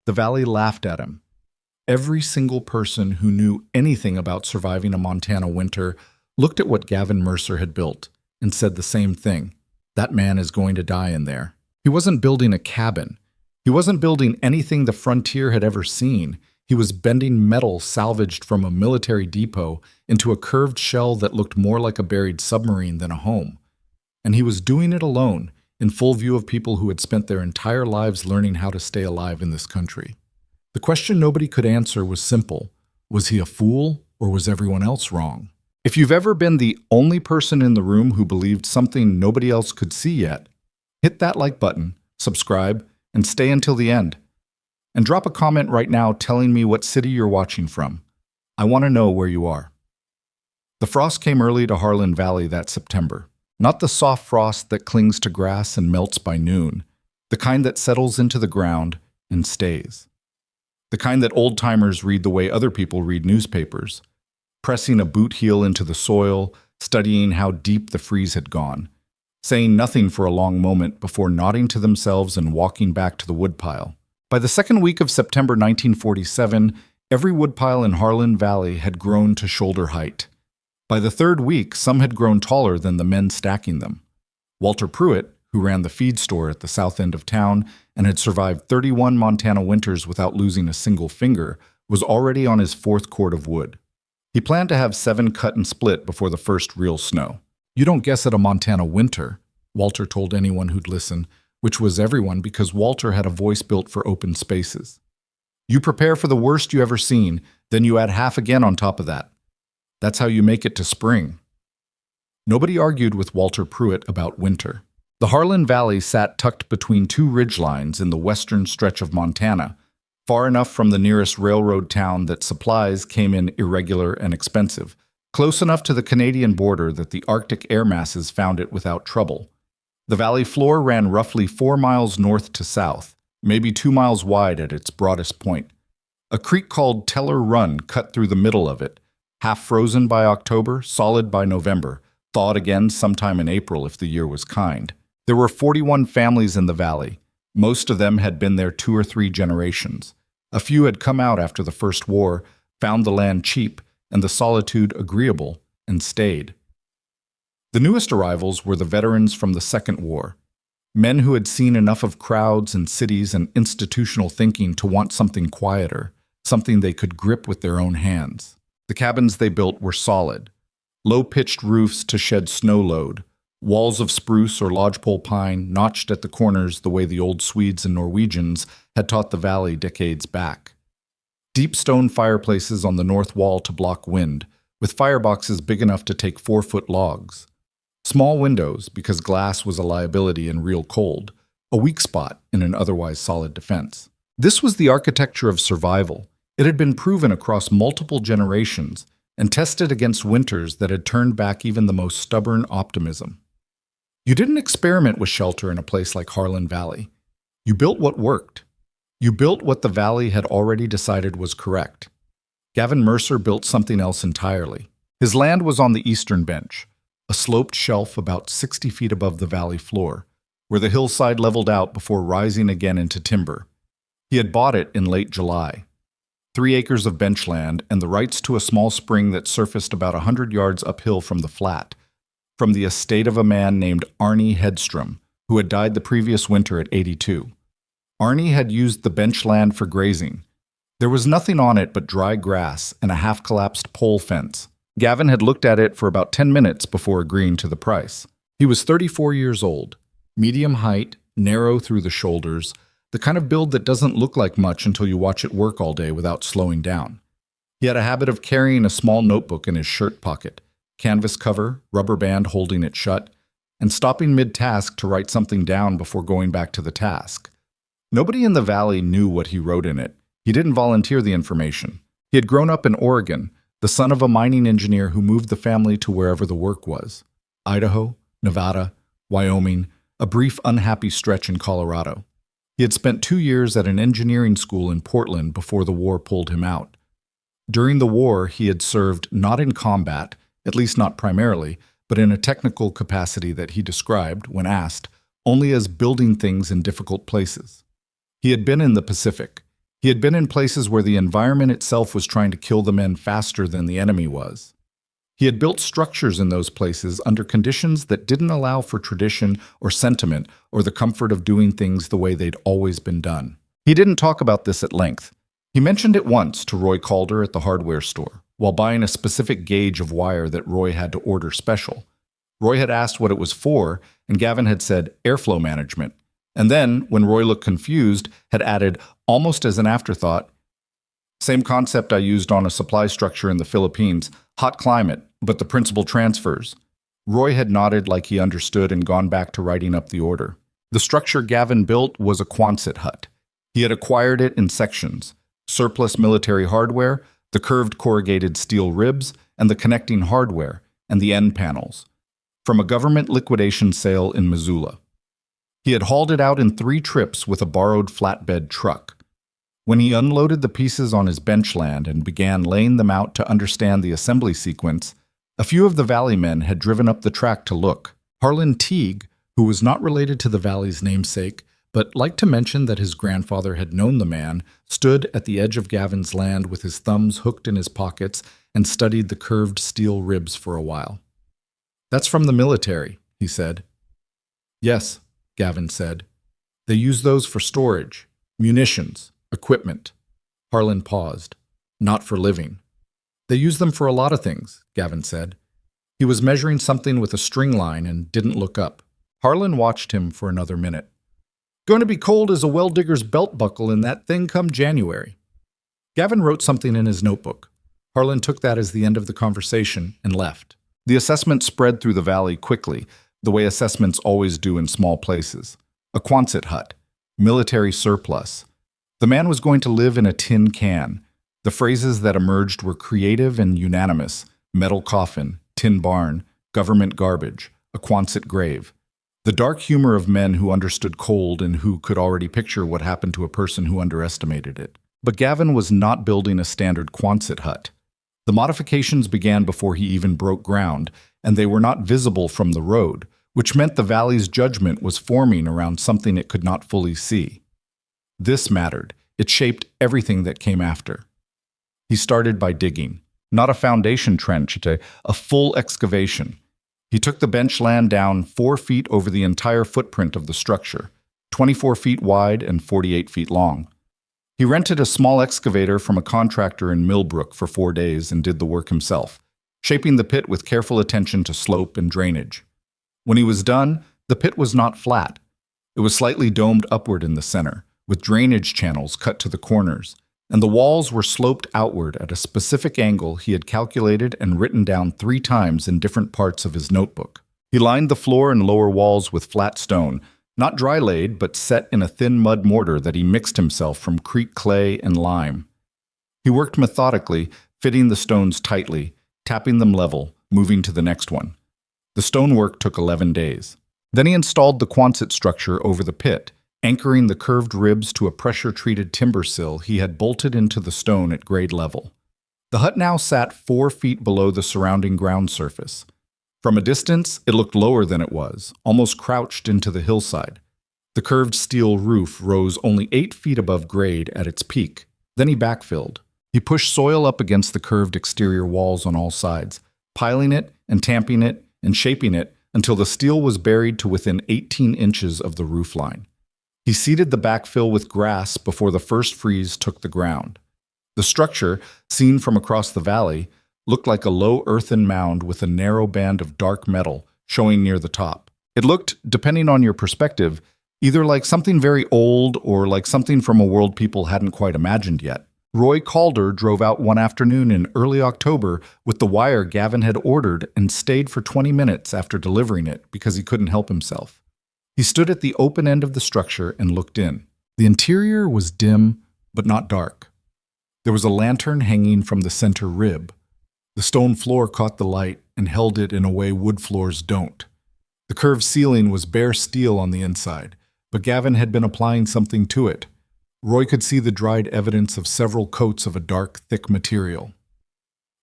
The valley laughed at him. Every single person who knew anything about surviving a Montana winter looked at what Gavin Mercer had built and said the same thing. That man is going to die in there. He wasn't building a cabin. He wasn't building anything the frontier had ever seen. He was bending metal salvaged from a military depot into a curved shell that looked more like a buried submarine than a home. And he was doing it alone, in full view of people who had spent their entire lives learning how to stay alive in this country. The question nobody could answer was simple. Was he a fool, or was everyone else wrong? If you've ever been the only person in the room who believed something nobody else could see yet, hit that like button, subscribe, and stay until the end. And drop a comment right now telling me what city you're watching from. I want to know where you are. The frost came early to Harlan Valley that September. Not the soft frost that clings to grass and melts by noon, the kind that settles into the ground and stays. The kind that old-timers read the way other people read newspapers, pressing a boot heel into the soil, studying how deep the freeze had gone, saying nothing for a long moment before nodding to themselves and walking back to the woodpile. By the second week of September 1947, every woodpile in Harlan Valley had grown to shoulder height. By the third week, some had grown taller than the men stacking them. Walter Pruitt, who ran the feed store at the south end of town and had survived 31 Montana winters without losing a single finger, was already on his fourth cord of wood. He planned to have 7 cut and split before the first real snow. "You don't guess at a Montana winter," Walter told anyone who'd listen, which was everyone because Walter had a voice built for open spaces. "You prepare for the worst you ever seen, then you add half again on top of that. That's how you make it to spring." Nobody argued with Walter Pruitt about winter. The Harlan Valley sat tucked between 2 ridgelines in the western stretch of Montana, far enough from the nearest railroad town that supplies came in irregular and expensive, close enough to the Canadian border that the Arctic air masses found it without trouble. The valley floor ran roughly 4 miles north to south, maybe 2 miles wide at its broadest point. A creek called Teller Run cut through the middle of it, half frozen by October, solid by November, thawed again sometime in April if the year was kind. There were 41 families in the valley. Most of them had been there 2 or 3 generations. A few had come out after the First War, found the land cheap and the solitude agreeable, and stayed. The newest arrivals were the veterans from the Second War, men who had seen enough of crowds and cities and institutional thinking to want something quieter, something they could grip with their own hands. The cabins they built were solid, low-pitched roofs to shed snow load, walls of spruce or lodgepole pine notched at the corners the way the old Swedes and Norwegians had taught the valley decades back. Deep stone fireplaces on the north wall to block wind, with fireboxes big enough to take 4-foot logs. Small windows, because glass was a liability in real cold, a weak spot in an otherwise solid defense. This was the architecture of survival. It had been proven across multiple generations and tested against winters that had turned back even the most stubborn optimism. You didn't experiment with shelter in a place like Harlan Valley. You built what worked. You built what the valley had already decided was correct. Gavin Mercer built something else entirely. His land was on the eastern bench, a sloped shelf about 60 feet above the valley floor, where the hillside leveled out before rising again into timber. He had bought it in late July. 3 acres of benchland and the rights to a small spring that surfaced about 100 yards uphill from the flat, from the estate of a man named Arnie Hedstrom, who had died the previous winter at 82. Arnie had used the benchland for grazing. There was nothing on it but dry grass and a half-collapsed pole fence. Gavin had looked at it for about 10 minutes before agreeing to the price. He was 34 years old, medium height, narrow through the shoulders, the kind of build that doesn't look like much until you watch it work all day without slowing down. He had a habit of carrying a small notebook in his shirt pocket, canvas cover, rubber band holding it shut, and stopping mid-task to write something down before going back to the task. Nobody in the valley knew what he wrote in it. He didn't volunteer the information. He had grown up in Oregon, the son of a mining engineer who moved the family to wherever the work was. Idaho, Nevada, Wyoming, a brief unhappy stretch in Colorado. He had spent 2 years at an engineering school in Portland before the war pulled him out. During the war, he had served not in combat, at least not primarily, but in a technical capacity that he described, when asked, only as building things in difficult places. He had been in the Pacific. He had been in places where the environment itself was trying to kill the men faster than the enemy was. He had built structures in those places under conditions that didn't allow for tradition or sentiment or the comfort of doing things the way they'd always been done. He didn't talk about this at length. He mentioned it once to Roy Calder at the hardware store, while buying a specific gauge of wire that Roy had to order special. Roy had asked what it was for, and Gavin had said airflow management. And then, when Roy looked confused, had added, almost as an afterthought, same concept I used on a supply structure in the Philippines, hot climate, but the principal transfers. Roy had nodded like he understood and gone back to writing up the order. The structure Gavin built was a Quonset hut. He had acquired it in sections: surplus military hardware, the curved corrugated steel ribs, and the connecting hardware, and the end panels, from a government liquidation sale in Missoula. He had hauled it out in 3 trips with a borrowed flatbed truck. When he unloaded the pieces on his bench land and began laying them out to understand the assembly sequence, a few of the Valley men had driven up the track to look. Harlan Teague, who was not related to the Valley's namesake, but liked to mention that his grandfather had known the man, stood at the edge of Gavin's land with his thumbs hooked in his pockets and studied the curved steel ribs for a while. "That's from the military," he said. "Yes," Gavin said. "They use those for storage, munitions, equipment." Harlan paused. "Not for living." "They use them for a lot of things," Gavin said. He was measuring something with a string line and didn't look up. Harlan watched him for another minute. "Going to be cold as a well-digger's belt buckle in that thing come January." Gavin wrote something in his notebook. Harlan took that as the end of the conversation and left. The assessment spread through the valley quickly, the way assessments always do in small places. A Quonset hut. Military surplus. The man was going to live in a tin can. The phrases that emerged were creative and unanimous: metal coffin, tin barn, government garbage, a Quonset grave. The dark humor of men who understood cold and who could already picture what happened to a person who underestimated it. But Gavin was not building a standard Quonset hut. The modifications began before he even broke ground, and they were not visible from the road, which meant the valley's judgment was forming around something it could not fully see. This mattered. It shaped everything that came after. He started by digging. Not a foundation trench, a full excavation. He took the bench land down 4 feet over the entire footprint of the structure, 24 feet wide and 48 feet long. He rented a small excavator from a contractor in Millbrook for 4 days and did the work himself, shaping the pit with careful attention to slope and drainage. When he was done, the pit was not flat. It was slightly domed upward in the center, with drainage channels cut to the corners, and the walls were sloped outward at a specific angle he had calculated and written down 3 times in different parts of his notebook. He lined the floor and lower walls with flat stone, not dry-laid, but set in a thin mud mortar that he mixed himself from creek clay and lime. He worked methodically, fitting the stones tightly, tapping them level, moving to the next one. The stonework took 11 days. Then he installed the Quonset structure over the pit, anchoring the curved ribs to a pressure-treated timber sill he had bolted into the stone at grade level. The hut now sat 4 feet below the surrounding ground surface. From a distance, it looked lower than it was, almost crouched into the hillside. The curved steel roof rose only 8 feet above grade at its peak. Then he backfilled. He pushed soil up against the curved exterior walls on all sides, piling it and tamping it and shaping it until the steel was buried to within 18 inches of the roof line. He seeded the backfill with grass before the first freeze took the ground. The structure, seen from across the valley, looked like a low earthen mound with a narrow band of dark metal showing near the top. It looked, depending on your perspective, either like something very old or like something from a world people hadn't quite imagined yet. Roy Calder drove out one afternoon in early October with the wire Gavin had ordered and stayed for 20 minutes after delivering it because he couldn't help himself. He stood at the open end of the structure and looked in. The interior was dim, but not dark. There was a lantern hanging from the center rib. The stone floor caught the light and held it in a way wood floors don't. The curved ceiling was bare steel on the inside, but Gavin had been applying something to it. Roy could see the dried evidence of several coats of a dark, thick material.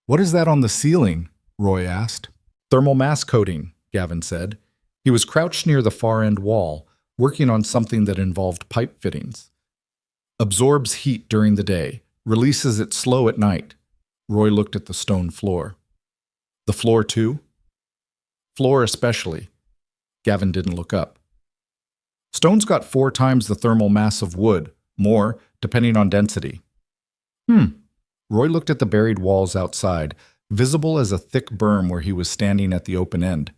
"What is that on the ceiling?" Roy asked. "Thermal mass coating," Gavin said. He was crouched near the far end wall, working on something that involved pipe fittings. Absorbs heat during the day, releases it slow at night. Roy looked at the stone floor. The floor too? Floor especially. Gavin didn't look up. Stone's got 4 times the thermal mass of wood, more, depending on density. Roy looked at the buried walls outside, visible as a thick berm where he was standing at the open end,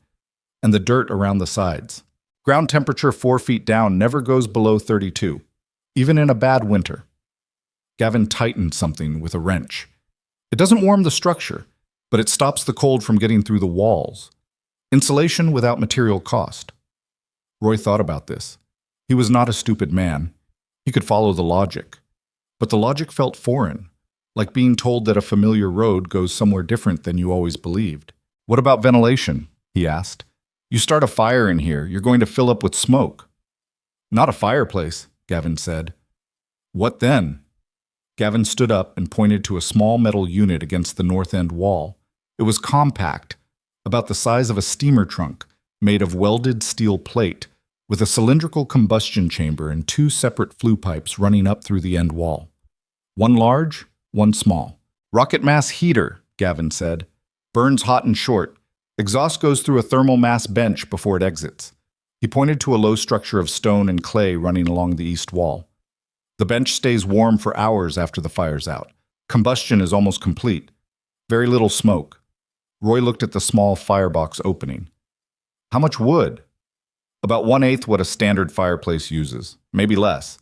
and the dirt around the sides. Ground temperature 4 feet down never goes below 32, even in a bad winter. Gavin tightened something with a wrench. It doesn't warm the structure, but it stops the cold from getting through the walls. Insulation without material cost. Roy thought about this. He was not a stupid man. He could follow the logic. But the logic felt foreign, like being told that a familiar road goes somewhere different than you always believed. What about ventilation? He asked. You start a fire in here, you're going to fill up with smoke. Not a fireplace, Gavin said. What then? Gavin stood up and pointed to a small metal unit against the north end wall. It was compact, about the size of a steamer trunk, made of welded steel plate, with a cylindrical combustion chamber and 2 separate flue pipes running up through the end wall. One large, one small. Rocket mass heater, Gavin said. Burns hot and short. Exhaust goes through a thermal mass bench before it exits. He pointed to a low structure of stone and clay running along the east wall. The bench stays warm for hours after the fire's out. Combustion is almost complete. Very little smoke. Roy looked at the small firebox opening. How much wood? About 1/8 what a standard fireplace uses, maybe less.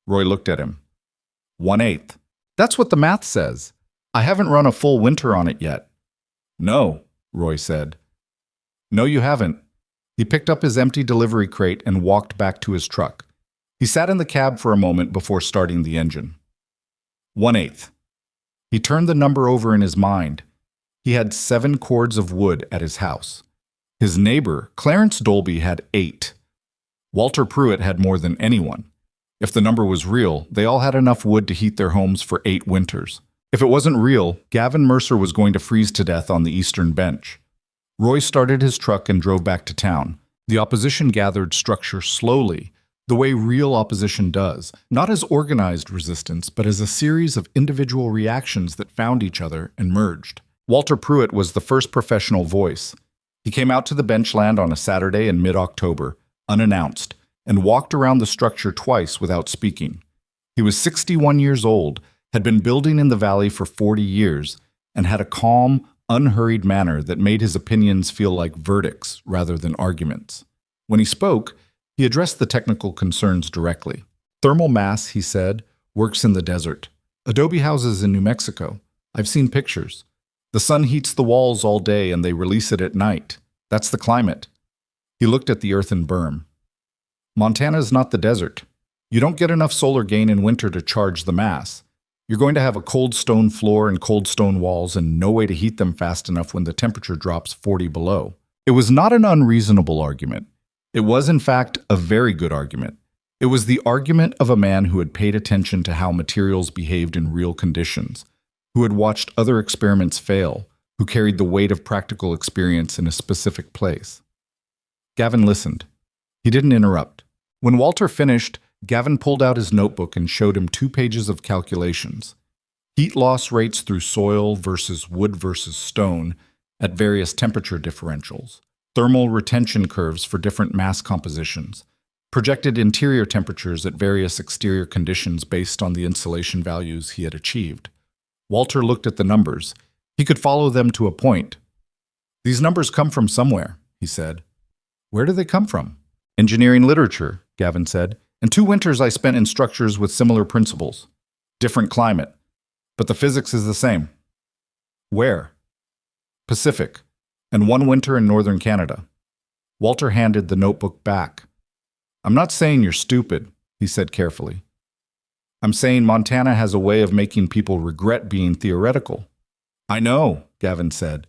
Roy looked at him. 1/8. That's what the math says. I haven't run a full winter on it yet. No, Roy said. No, you haven't. He picked up his empty delivery crate and walked back to his truck. He sat in the cab for a moment before starting the engine. 1/8. He turned the number over in his mind. He had 7 cords of wood at his house. His neighbor, Clarence Dolby, had 8. Walter Pruitt had more than anyone. If the number was real, they all had enough wood to heat their homes for 8 winters. If it wasn't real, Gavin Mercer was going to freeze to death on the eastern bench. Roy started his truck and drove back to town. The opposition gathered structure slowly, the way real opposition does, not as organized resistance, but as a series of individual reactions that found each other and merged. Walter Pruitt was the first professional voice. He came out to the benchland on a Saturday in mid-October, unannounced, and walked around the structure twice without speaking. He was 61 years old, had been building in the valley for 40 years, and had a calm, unhurried manner that made his opinions feel like verdicts rather than arguments. When he spoke, he addressed the technical concerns directly. Thermal mass, he said, works in the desert. Adobe houses in New Mexico. I've seen pictures. The sun heats the walls all day and they release it at night. That's the climate. He looked at the earthen berm. Montana's not the desert. You don't get enough solar gain in winter to charge the mass. You're going to have a cold stone floor and cold stone walls and no way to heat them fast enough when the temperature drops 40 below. It was not an unreasonable argument. It was, in fact, a very good argument. It was the argument of a man who had paid attention to how materials behaved in real conditions, who had watched other experiments fail, who carried the weight of practical experience in a specific place. Gavin listened. He didn't interrupt. When Walter finished, Gavin pulled out his notebook and showed him 2 pages of calculations. Heat loss rates through soil versus wood versus stone at various temperature differentials. Thermal retention curves for different mass compositions. Projected interior temperatures at various exterior conditions based on the insulation values he had achieved. Walter looked at the numbers. He could follow them to a point. These numbers come from somewhere, he said. Where do they come from? Engineering literature, Gavin said. And 2 winters I spent in structures with similar principles. Different climate. But the physics is the same. Where? Pacific. And 1 winter in northern Canada. Walter handed the notebook back. I'm not saying you're stupid, he said carefully. I'm saying Montana has a way of making people regret being theoretical. I know, Gavin said.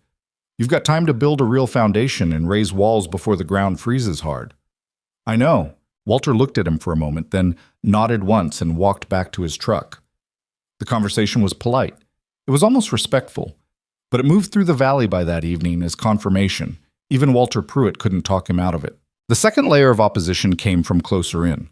You've got time to build a real foundation and raise walls before the ground freezes hard. I know. Walter looked at him for a moment, then nodded once and walked back to his truck. The conversation was polite. It was almost respectful. But it moved through the valley by that evening as confirmation. Even Walter Pruitt couldn't talk him out of it. The second layer of opposition came from closer in.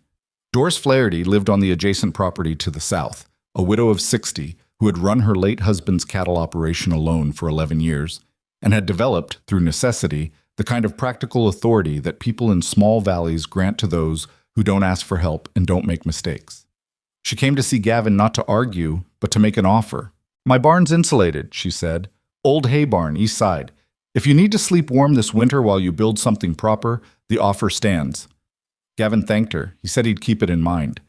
Doris Flaherty lived on the adjacent property to the south, a widow of 60 who had run her late husband's cattle operation alone for 11 years and had developed, through necessity, the kind of practical authority that people in small valleys grant to those who don't ask for help and don't make mistakes. She came to see Gavin not to argue, but to make an offer. "My barn's insulated," she said. "Old hay barn, east side. If you need to sleep warm this winter while you build something proper, the offer stands." Gavin thanked her. He said he'd keep it in mind.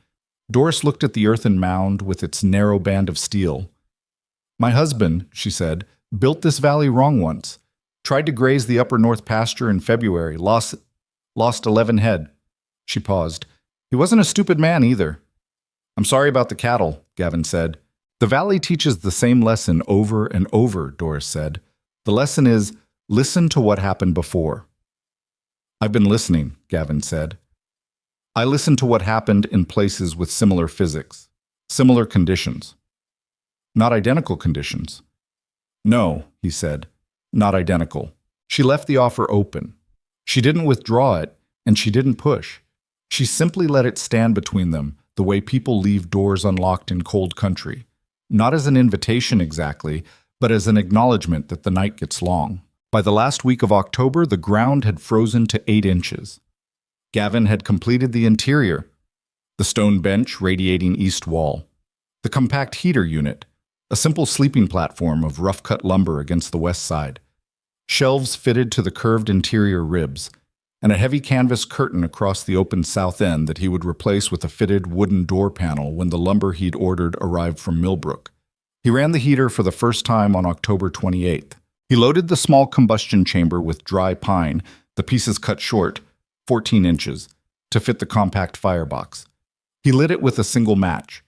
Doris looked at the earthen mound with its narrow band of steel. "My husband," she said, "built this valley wrong once. Tried to graze the upper north pasture in February, lost 11 head. She paused. "He wasn't a stupid man either." "I'm sorry about the cattle," Gavin said. "The valley teaches the same lesson over and over," Doris said. "The lesson is, listen to what happened before." "I've been listening," Gavin said. "I listened to what happened in places with similar physics, similar conditions." "Not identical conditions." "No," he said, "not identical." She left the offer open. She didn't withdraw it, and she didn't push. She simply let it stand between them, the way people leave doors unlocked in cold country. Not as an invitation exactly, but as an acknowledgement that the night gets long. By the last week of October, the ground had frozen to 8 inches. Gavin had completed the interior: the stone bench radiating east wall, the compact heater unit, a simple sleeping platform of rough-cut lumber against the west side, shelves fitted to the curved interior ribs, and a heavy canvas curtain across the open south end that he would replace with a fitted wooden door panel when the lumber he'd ordered arrived from Millbrook. He ran the heater for the first time on October 28th. He loaded the small combustion chamber with dry pine, the pieces cut short, 14 inches, to fit the compact firebox. He lit it with a single match.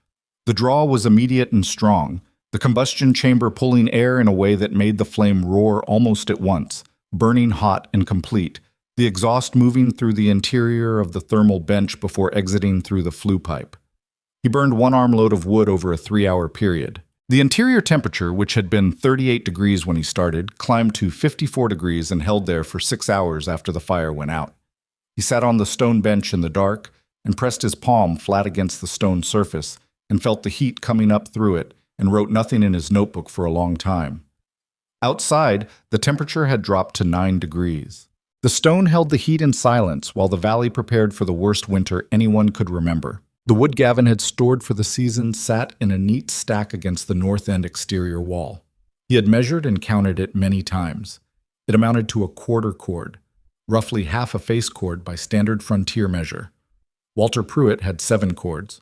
The draw was immediate and strong, the combustion chamber pulling air in a way that made the flame roar almost at once, burning hot and complete, the exhaust moving through the interior of the thermal bench before exiting through the flue pipe. He burned one armload of wood over a 3-hour period. The interior temperature, which had been 38 degrees when he started, climbed to 54 degrees and held there for 6 hours after the fire went out. He sat on the stone bench in the dark and pressed his palm flat against the stone surface and felt the heat coming up through it and wrote nothing in his notebook for a long time. Outside, the temperature had dropped to 9 degrees. The stone held the heat in silence while the valley prepared for the worst winter anyone could remember. The wood Gavin had stored for the season sat in a neat stack against the north end exterior wall. He had measured and counted it many times. It amounted to a quarter cord, roughly half a face cord by standard frontier measure. Walter Pruitt had 7 cords.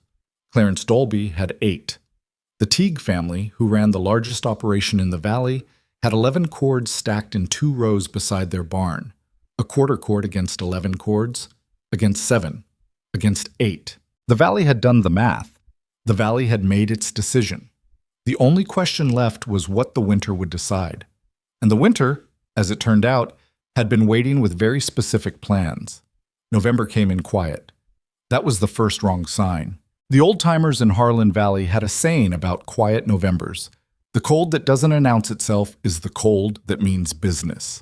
Clarence Dolby had 8. The Teague family, who ran the largest operation in the valley, had 11 cords stacked in 2 rows beside their barn. A quarter cord against 11 cords, against 7, against 8. The valley had done the math. The valley had made its decision. The only question left was what the winter would decide. And the winter, as it turned out, had been waiting with very specific plans. November came in quiet. That was the first wrong sign. The old-timers in Harlan Valley had a saying about quiet Novembers. The cold that doesn't announce itself is the cold that means business.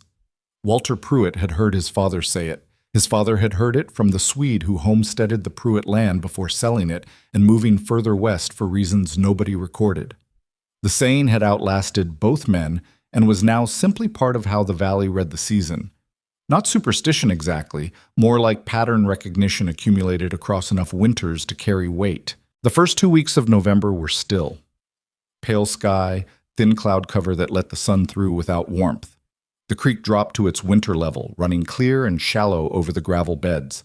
Walter Pruitt had heard his father say it. His father had heard it from the Swede who homesteaded the Pruitt land before selling it and moving further west for reasons nobody recorded. The saying had outlasted both men and was now simply part of how the valley read the season. Not superstition exactly, more like pattern recognition accumulated across enough winters to carry weight. The first 2 weeks of November were still. Pale sky, thin cloud cover that let the sun through without warmth. The creek dropped to its winter level, running clear and shallow over the gravel beds.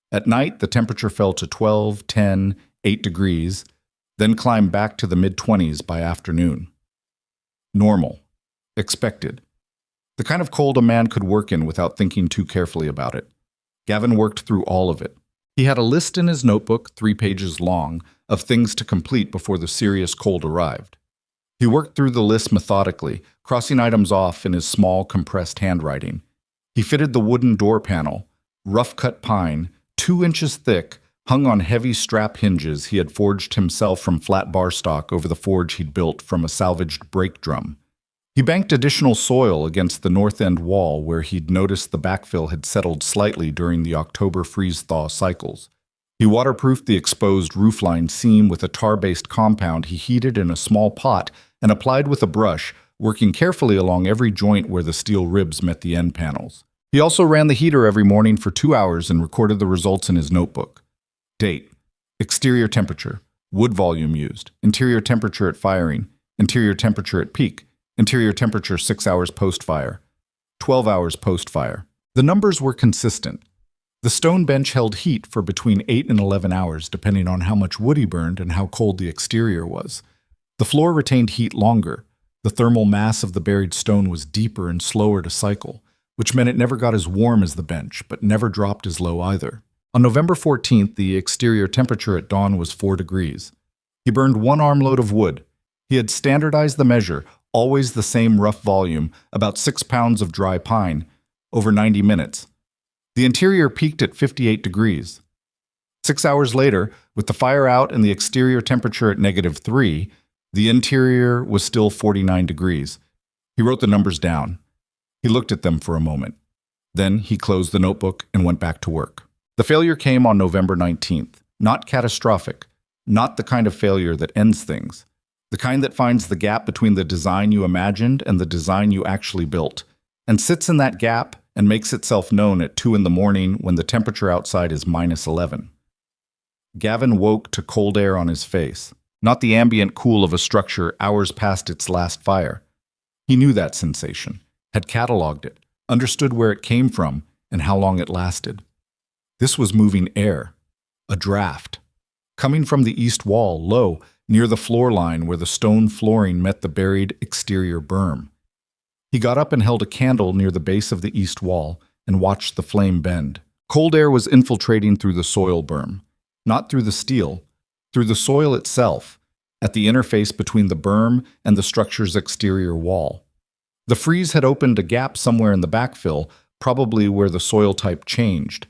At night, the temperature fell to 12, 10, 8 degrees, then climbed back to the mid-20s by afternoon. Normal. Expected. The kind of cold a man could work in without thinking too carefully about it. Gavin worked through all of it. He had a list in his notebook, 3 pages long, of things to complete before the serious cold arrived. He worked through the list methodically, crossing items off in his small, compressed handwriting. He fitted the wooden door panel, rough-cut pine, 2 inches thick, hung on heavy strap hinges he had forged himself from flat bar stock over the forge he'd built from a salvaged brake drum. He banked additional soil against the north end wall where he'd noticed the backfill had settled slightly during the October freeze-thaw cycles. He waterproofed the exposed roofline seam with a tar-based compound he heated in a small pot and applied with a brush, working carefully along every joint where the steel ribs met the end panels. He also ran the heater every morning for 2 hours and recorded the results in his notebook. Date: exterior temperature, wood volume used, interior temperature at firing, interior temperature at peak, interior temperature 6 hours post-fire, 12 hours post-fire. The numbers were consistent. The stone bench held heat for between 8 and 11 hours, depending on how much wood he burned and how cold the exterior was. The floor retained heat longer. The thermal mass of the buried stone was deeper and slower to cycle, which meant it never got as warm as the bench, but never dropped as low either. On November 14th, the exterior temperature at dawn was 4 degrees. He burned 1 armload of wood. He had standardized the measure, always the same rough volume, about 6 pounds of dry pine, over 90 minutes. The interior peaked at 58 degrees. 6 hours later, with the fire out and the exterior temperature at -3, the interior was still 49 degrees. He wrote the numbers down. He looked at them for a moment. Then he closed the notebook and went back to work. The failure came on November 19th. Not catastrophic. Not the kind of failure that ends things. The kind that finds the gap between the design you imagined and the design you actually built, and sits in that gap and makes itself known at 2 in the morning when the temperature outside is -11. Gavin woke to cold air on his face, not the ambient cool of a structure hours past its last fire. He knew that sensation, had cataloged it, understood where it came from and how long it lasted. This was moving air, a draft, coming from the east wall, low, near the floor line where the stone flooring met the buried exterior berm. He got up and held a candle near the base of the east wall and watched the flame bend. Cold air was infiltrating through the soil berm, not through the steel, through the soil itself, at the interface between the berm and the structure's exterior wall. The freeze had opened a gap somewhere in the backfill, probably where the soil type changed.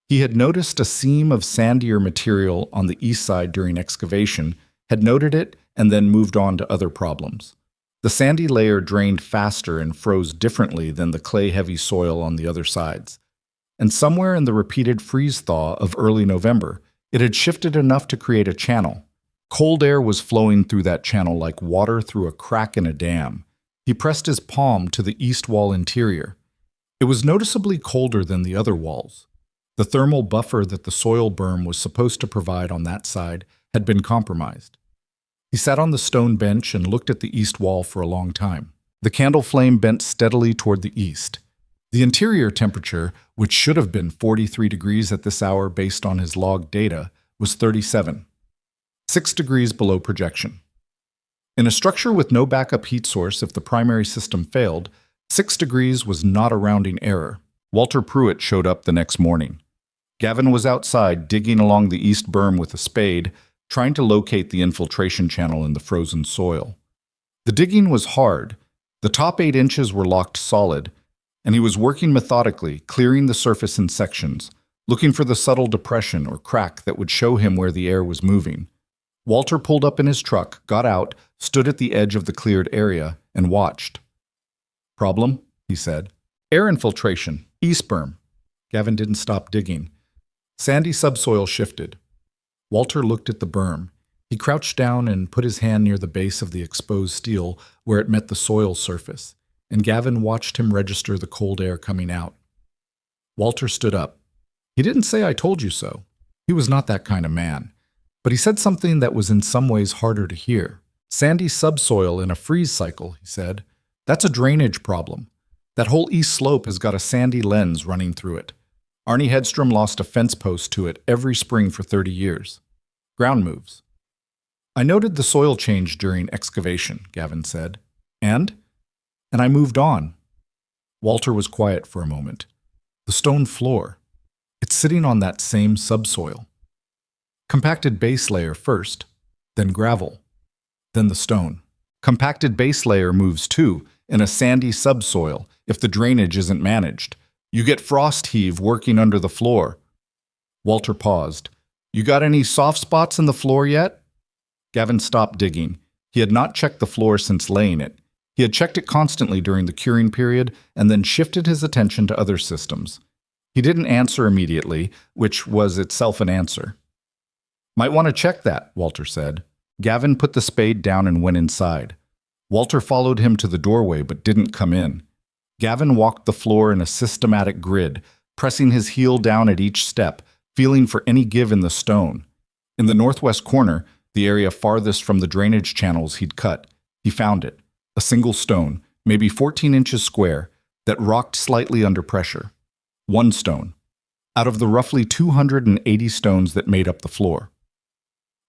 He had noticed a seam of sandier material on the east side during excavation, had noted it, and then moved on to other problems. The sandy layer drained faster and froze differently than the clay-heavy soil on the other sides. And somewhere in the repeated freeze-thaw of early November, it had shifted enough to create a channel. Cold air was flowing through that channel like water through a crack in a dam. He pressed his palm to the east wall interior. It was noticeably colder than the other walls. The thermal buffer that the soil berm was supposed to provide on that side had been compromised. He sat on the stone bench and looked at the east wall for a long time. The candle flame bent steadily toward the east. The interior temperature, which should have been 43 degrees at this hour based on his log data, was 37, 6 degrees below projection. In a structure with no backup heat source if the primary system failed, 6 degrees was not a rounding error. Walter Pruitt showed up the next morning. Gavin was outside digging along the east berm with a spade, trying to locate the infiltration channel in the frozen soil. The digging was hard. The top 8 inches were locked solid, and he was working methodically, clearing the surface in sections, looking for the subtle depression or crack that would show him where the air was moving. Walter pulled up in his truck, got out, stood at the edge of the cleared area, and watched. "Problem?" he said. "Air infiltration, east berm." Gavin didn't stop digging. Sandy subsoil shifted. Walter looked at the berm. He crouched down and put his hand near the base of the exposed steel where it met the soil surface, and Gavin watched him register the cold air coming out. Walter stood up. He didn't say "I told you so." He was not that kind of man. But he said something that was in some ways harder to hear. "Sandy subsoil in a freeze cycle," he said. "That's a drainage problem. That whole east slope has got a sandy lens running through it. Arnie Hedstrom lost a fence post to it every spring for 30 years. Ground moves." "I noted the soil change during excavation," Gavin said. And I moved on." Walter was quiet for a moment. "The stone floor. It's sitting on that same subsoil. Compacted base layer first, then gravel, then the stone. Compacted base layer moves too, in a sandy subsoil, if the drainage isn't managed. You get frost heave working under the floor." Walter paused. "You got any soft spots in the floor yet?" Gavin stopped digging. He had not checked the floor since laying it. He had checked it constantly during the curing period and then shifted his attention to other systems. He didn't answer immediately, which was itself an answer. Might want to check that, Walter said. Gavin put the spade down and went inside. Walter followed him to the doorway but didn't come in. Gavin walked the floor in a systematic grid, pressing his heel down at each step, feeling for any give in the stone. In the northwest corner, the area farthest from the drainage channels he'd cut, he found it, a single stone, maybe 14 inches square, that rocked slightly under pressure. One stone, out of the roughly 280 stones that made up the floor.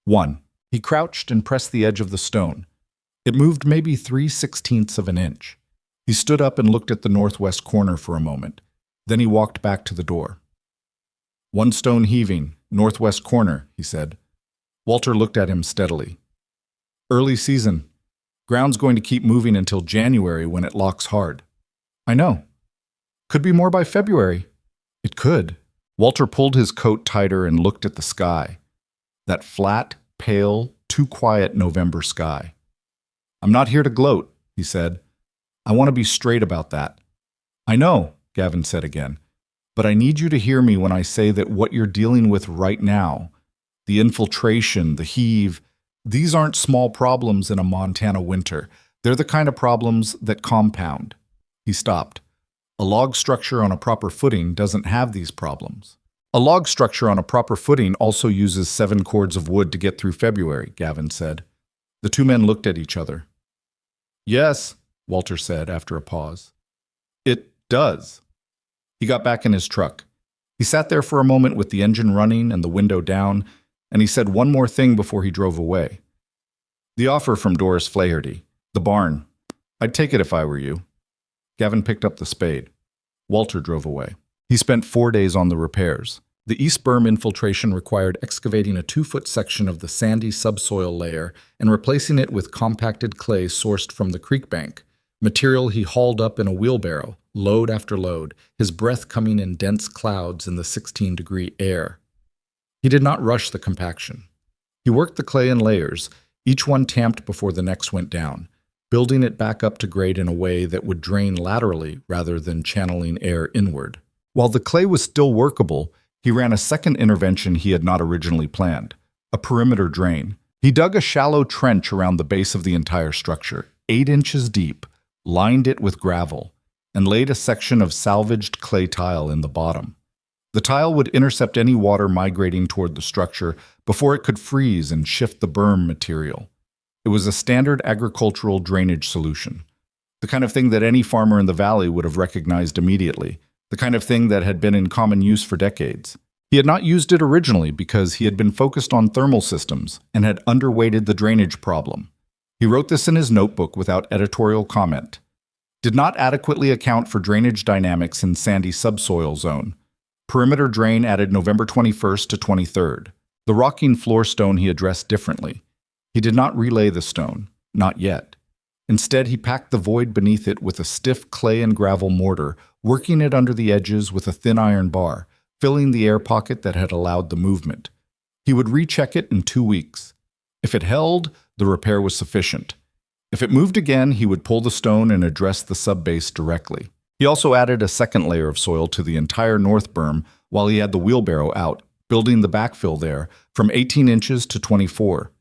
One. He crouched and pressed the edge of the stone. It moved maybe 3/16 of an inch. He stood up and looked at the northwest corner for a moment. Then he walked back to the door. One stone heaving, northwest corner, he said. Walter looked at him steadily. Early season. Ground's going to keep moving until January when it locks hard. I know. Could be more by February. It could. Walter pulled his coat tighter and looked at the sky. That flat, pale, too quiet November sky. I'm not here to gloat, he said. I want to be straight about that. I know, Gavin said again, but I need you to hear me when I say that what you're dealing with right now, the infiltration, the heave, these aren't small problems in a Montana winter. They're the kind of problems that compound. He stopped. A log structure on a proper footing doesn't have these problems. A log structure on a proper footing also uses 7 cords of wood to get through February, Gavin said. The two men looked at each other. Yes, Walter said after a pause. It does. He got back in his truck. He sat there for a moment with the engine running and the window down, and he said one more thing before he drove away. The offer from Doris Flaherty, the barn. I'd take it if I were you. Gavin picked up the spade. Walter drove away. He spent 4 days on the repairs. The east berm infiltration required excavating a 2-foot section of the sandy subsoil layer and replacing it with compacted clay sourced from the creek bank, material he hauled up in a wheelbarrow, load after load, his breath coming in dense clouds in the 16-degree air. He did not rush the compaction. He worked the clay in layers, each one tamped before the next went down, building it back up to grade in a way that would drain laterally rather than channeling air inward. While the clay was still workable, he ran a second intervention he had not originally planned, a perimeter drain. He dug a shallow trench around the base of the entire structure, 8 inches deep, lined it with gravel, and laid a section of salvaged clay tile in the bottom. The tile would intercept any water migrating toward the structure before it could freeze and shift the berm material. It was a standard agricultural drainage solution, the kind of thing that any farmer in the valley would have recognized immediately, the kind of thing that had been in common use for decades. He had not used it originally because he had been focused on thermal systems and had underweighted the drainage problem. He wrote this in his notebook without editorial comment. Did not adequately account for drainage dynamics in sandy subsoil zone. Perimeter drain added November 21st to 23rd. The rocking floor stone he addressed differently. He did not relay the stone, not yet. Instead, he packed the void beneath it with a stiff clay and gravel mortar, working it under the edges with a thin iron bar, filling the air pocket that had allowed the movement. He would recheck it in 2 weeks. If it held, the repair was sufficient. If it moved again, he would pull the stone and address the subbase directly. He also added a second layer of soil to the entire north berm while he had the wheelbarrow out, building the backfill there from 18 inches to 24.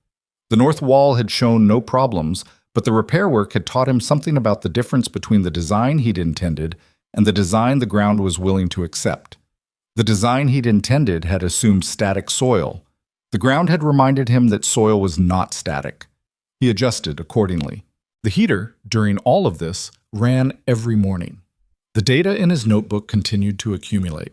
The north wall had shown no problems, but the repair work had taught him something about the difference between the design he'd intended and the design the ground was willing to accept. The design he'd intended had assumed static soil. The ground had reminded him that soil was not static. He adjusted accordingly. The heater, during all of this, ran every morning. The data in his notebook continued to accumulate.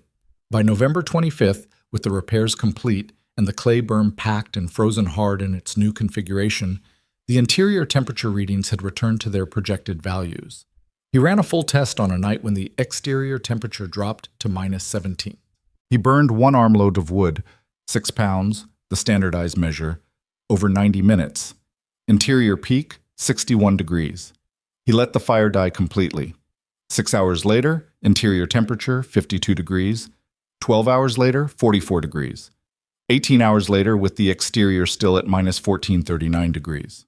By November 25th, with the repairs complete and the clay berm packed and frozen hard in its new configuration, the interior temperature readings had returned to their projected values. He ran a full test on a night when the exterior temperature dropped to -17. He burned 1 armload of wood, 6 pounds, the standardized measure, over 90 minutes. Interior peak, 61 degrees. He let the fire die completely. 6 hours later, interior temperature, 52 degrees. 12 hours later, 44 degrees. 18 hours later, with the exterior still at -1439 degrees.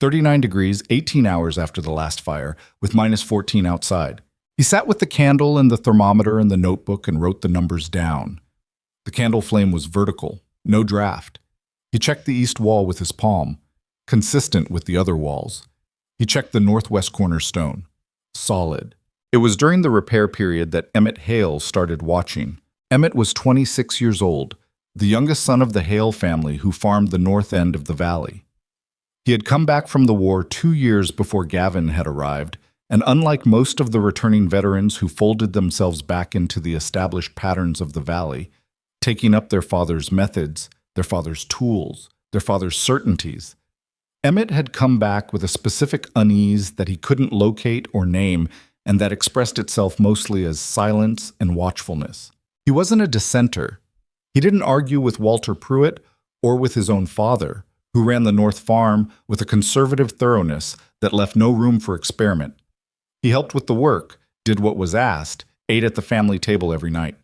39 degrees, 18 hours after the last fire, with -14 outside. He sat with the candle and the thermometer and the notebook and wrote the numbers down. The candle flame was vertical, no draft. He checked the east wall with his palm, consistent with the other walls. He checked the northwest corner stone. Solid. It was during the repair period that Emmett Hale started watching. Emmett was 26 years old, the youngest son of the Hale family who farmed the north end of the valley. He had come back from the war 2 years before Gavin had arrived, and unlike most of the returning veterans who folded themselves back into the established patterns of the valley, taking up their father's methods, their father's tools, their father's certainties, Emmett had come back with a specific unease that he couldn't locate or name and that expressed itself mostly as silence and watchfulness. He wasn't a dissenter. He didn't argue with Walter Pruitt or with his own father, who ran the North Farm with a conservative thoroughness that left no room for experiment. He helped with the work, did what was asked, ate at the family table every night.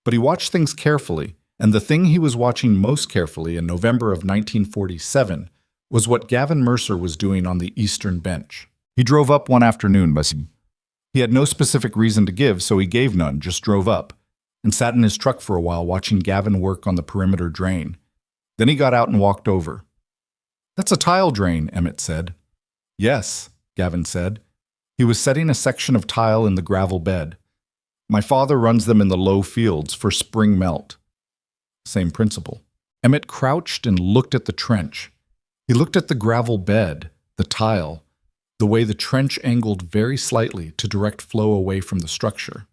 But he watched things carefully, and the thing he was watching most carefully in November of 1947 was what Gavin Mercer was doing on the eastern bench. He drove up one afternoon, but he had no specific reason to give, so he gave none, just drove up, and sat in his truck for a while watching Gavin work on the perimeter drain. Then he got out and walked over. "That's a tile drain," Emmett said. "Yes," Gavin said. He was setting a section of tile in the gravel bed. "My father runs them in the low fields for spring melt." Same principle. Emmett crouched and looked at the trench. He looked at the gravel bed, the tile, the way the trench angled very slightly to direct flow away from the structure.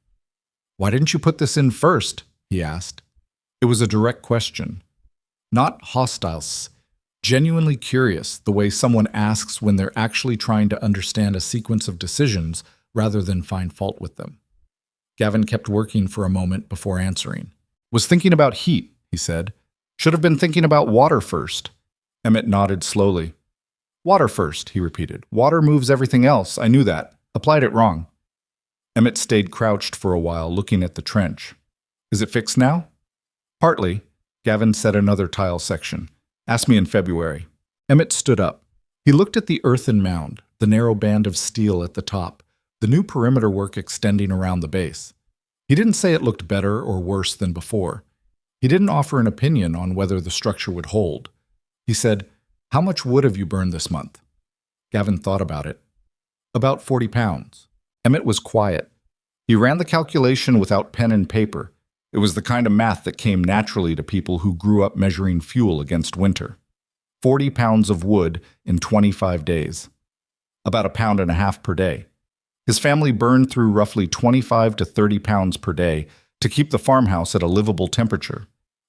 "Why didn't you put this in first?" he asked. It was a direct question. Not hostile, genuinely curious, the way someone asks when they're actually trying to understand a sequence of decisions rather than find fault with them. Gavin kept working for a moment before answering. "Was thinking about heat," he said. "Should have been thinking about water first." Emmett nodded slowly. "Water first," he repeated. "Water moves everything else. I knew that. Applied it wrong." Emmett stayed crouched for a while, looking at the trench. "Is it fixed now?" "Partly." Gavin set another tile section. "Ask me in February." Emmett stood up. He looked at the earthen mound, the narrow band of steel at the top, the new perimeter work extending around the base. He didn't say it looked better or worse than before. He didn't offer an opinion on whether the structure would hold. He said, "How much wood have you burned this month?" Gavin thought about it. "About 40 pounds. Emmett was quiet. He ran the calculation without pen and paper. It was the kind of math that came naturally to people who grew up measuring fuel against winter. 40 pounds of wood in 25 days. About 1.5 pounds per day. His family burned through roughly 25 to 30 pounds per day to keep the farmhouse at a livable temperature.